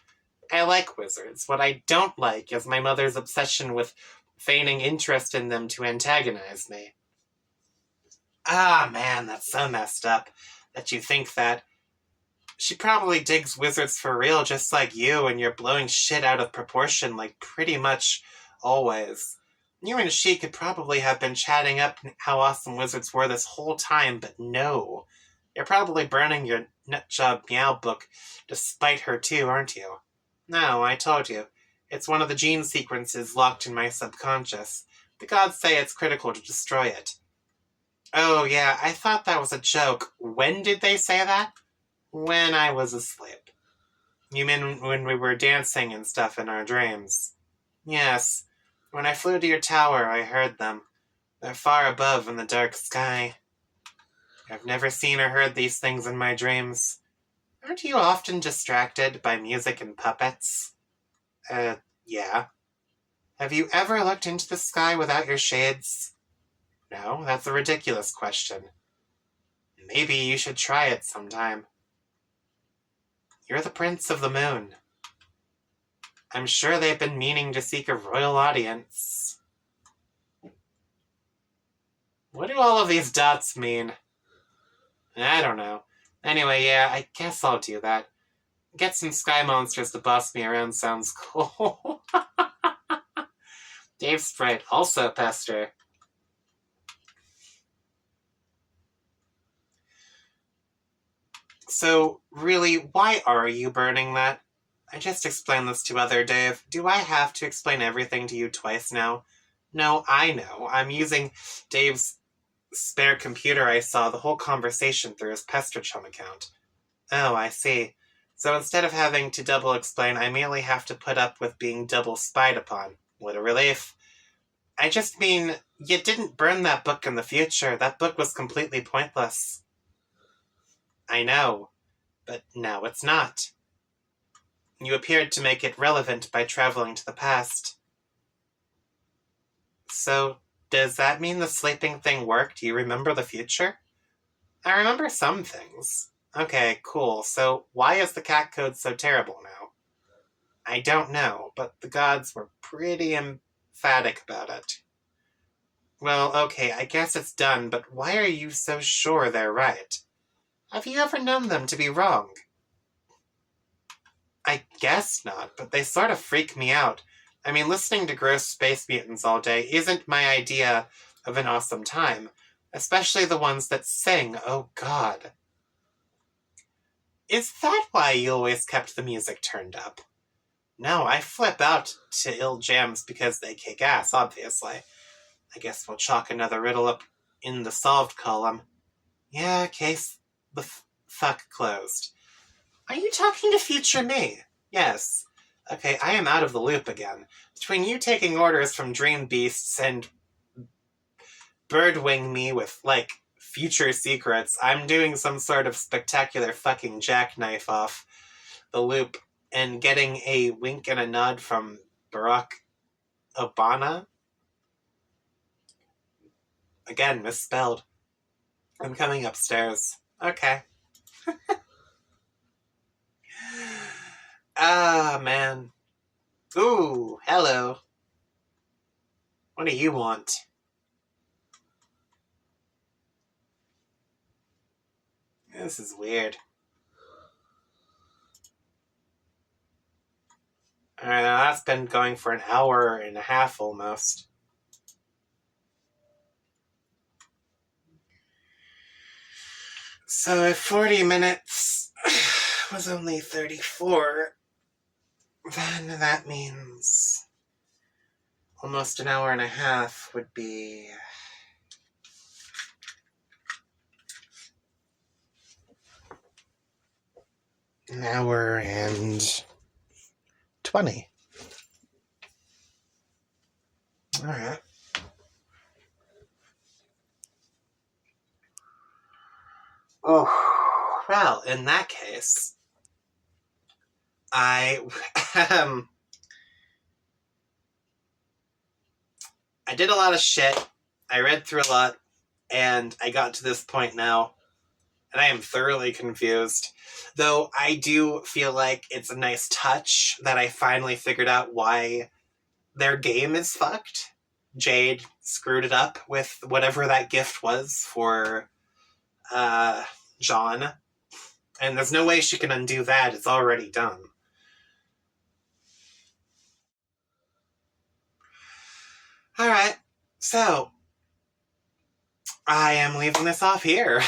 I like wizards. What I don't like is my mother's obsession with feigning interest in them to antagonize me. Ah, man, that's so messed up that you think that. She probably digs wizards for real, just like you, and you're blowing shit out of proportion like pretty much always. You and she could probably have been chatting up how awesome wizards were this whole time, but no. You're probably burning your nutjob meow book despite her too, aren't you? No, I told you. It's one of the gene sequences locked in my subconscious. The gods say it's critical to destroy it. Oh yeah, I thought that was a joke. When did they say that? When I was asleep. You mean when we were dancing and stuff in our dreams? Yes. When I flew to your tower, I heard them. They're far above in the dark sky. I've never seen or heard these things in my dreams. Aren't you often distracted by music and puppets? Yeah. Have you ever looked into the sky without your shades? No, that's a ridiculous question. Maybe you should try it sometime. You're the Prince of the Moon. I'm sure they've been meaning to seek a royal audience. What do all of these dots mean? I don't know. Anyway, yeah, I guess I'll do that. Get some sky monsters to boss me around sounds cool. Dave Sprite, also pester. So, really, why are you burning that? I just explained this to other Dave. Do I have to explain everything to you twice now? No, I know. I'm using Dave's spare computer I saw the whole conversation through his Pesterchum account. Oh, I see. So instead of having to double explain, I merely have to put up with being double spied upon. What a relief. I just mean, you didn't burn that book in the future. That book was completely pointless. I know, but now it's not. You appeared to make it relevant by traveling to the past. So, does that mean the sleeping thing worked? Do you remember the future? I remember some things. Okay, cool. So, why is the cat code so terrible now? I don't know, but the gods were pretty emphatic about it. Well, okay, I guess it's done, but why are you so sure they're right? Have you ever known them to be wrong? I guess not, but they sort of freak me out. I mean, listening to gross space mutants all day isn't my idea of an awesome time, especially the ones that sing, oh god. Is that why you always kept the music turned up? No, I flip out to ill jams because they kick ass, obviously. I guess we'll chalk another riddle up in the solved column. Yeah, case the fuck closed. Are you talking to future me? Yes. Okay, I am out of the loop again. Between you taking orders from dream beasts and birdwing me with, like, future secrets, I'm doing some sort of spectacular fucking jackknife off the loop and getting a wink and a nod from Barack Obama. Again, misspelled. I'm coming upstairs. Okay. Ah, man. Ooh, hello. What do you want? This is weird. Alright, now that's been going for an hour and a half almost. So if 40 minutes was only 34, then that means almost an hour and a half would be... an hour and 20. Alright. Oh, well, in that case, I did a lot of shit. I read through a lot, and I got to this point now, and I am thoroughly confused. Though I do feel like it's a nice touch that I finally figured out why their game is fucked. Jade screwed it up with whatever that gift was for John. And there's no way she can undo that. It's already done. Alright, so I am leaving this off here.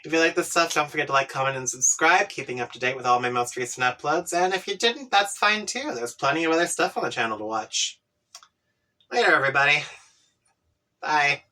If you like this stuff, don't forget to like, comment, and subscribe, keeping up to date with all my most recent uploads. And if you didn't, that's fine too. There's plenty of other stuff on the channel to watch. Later, everybody. Bye.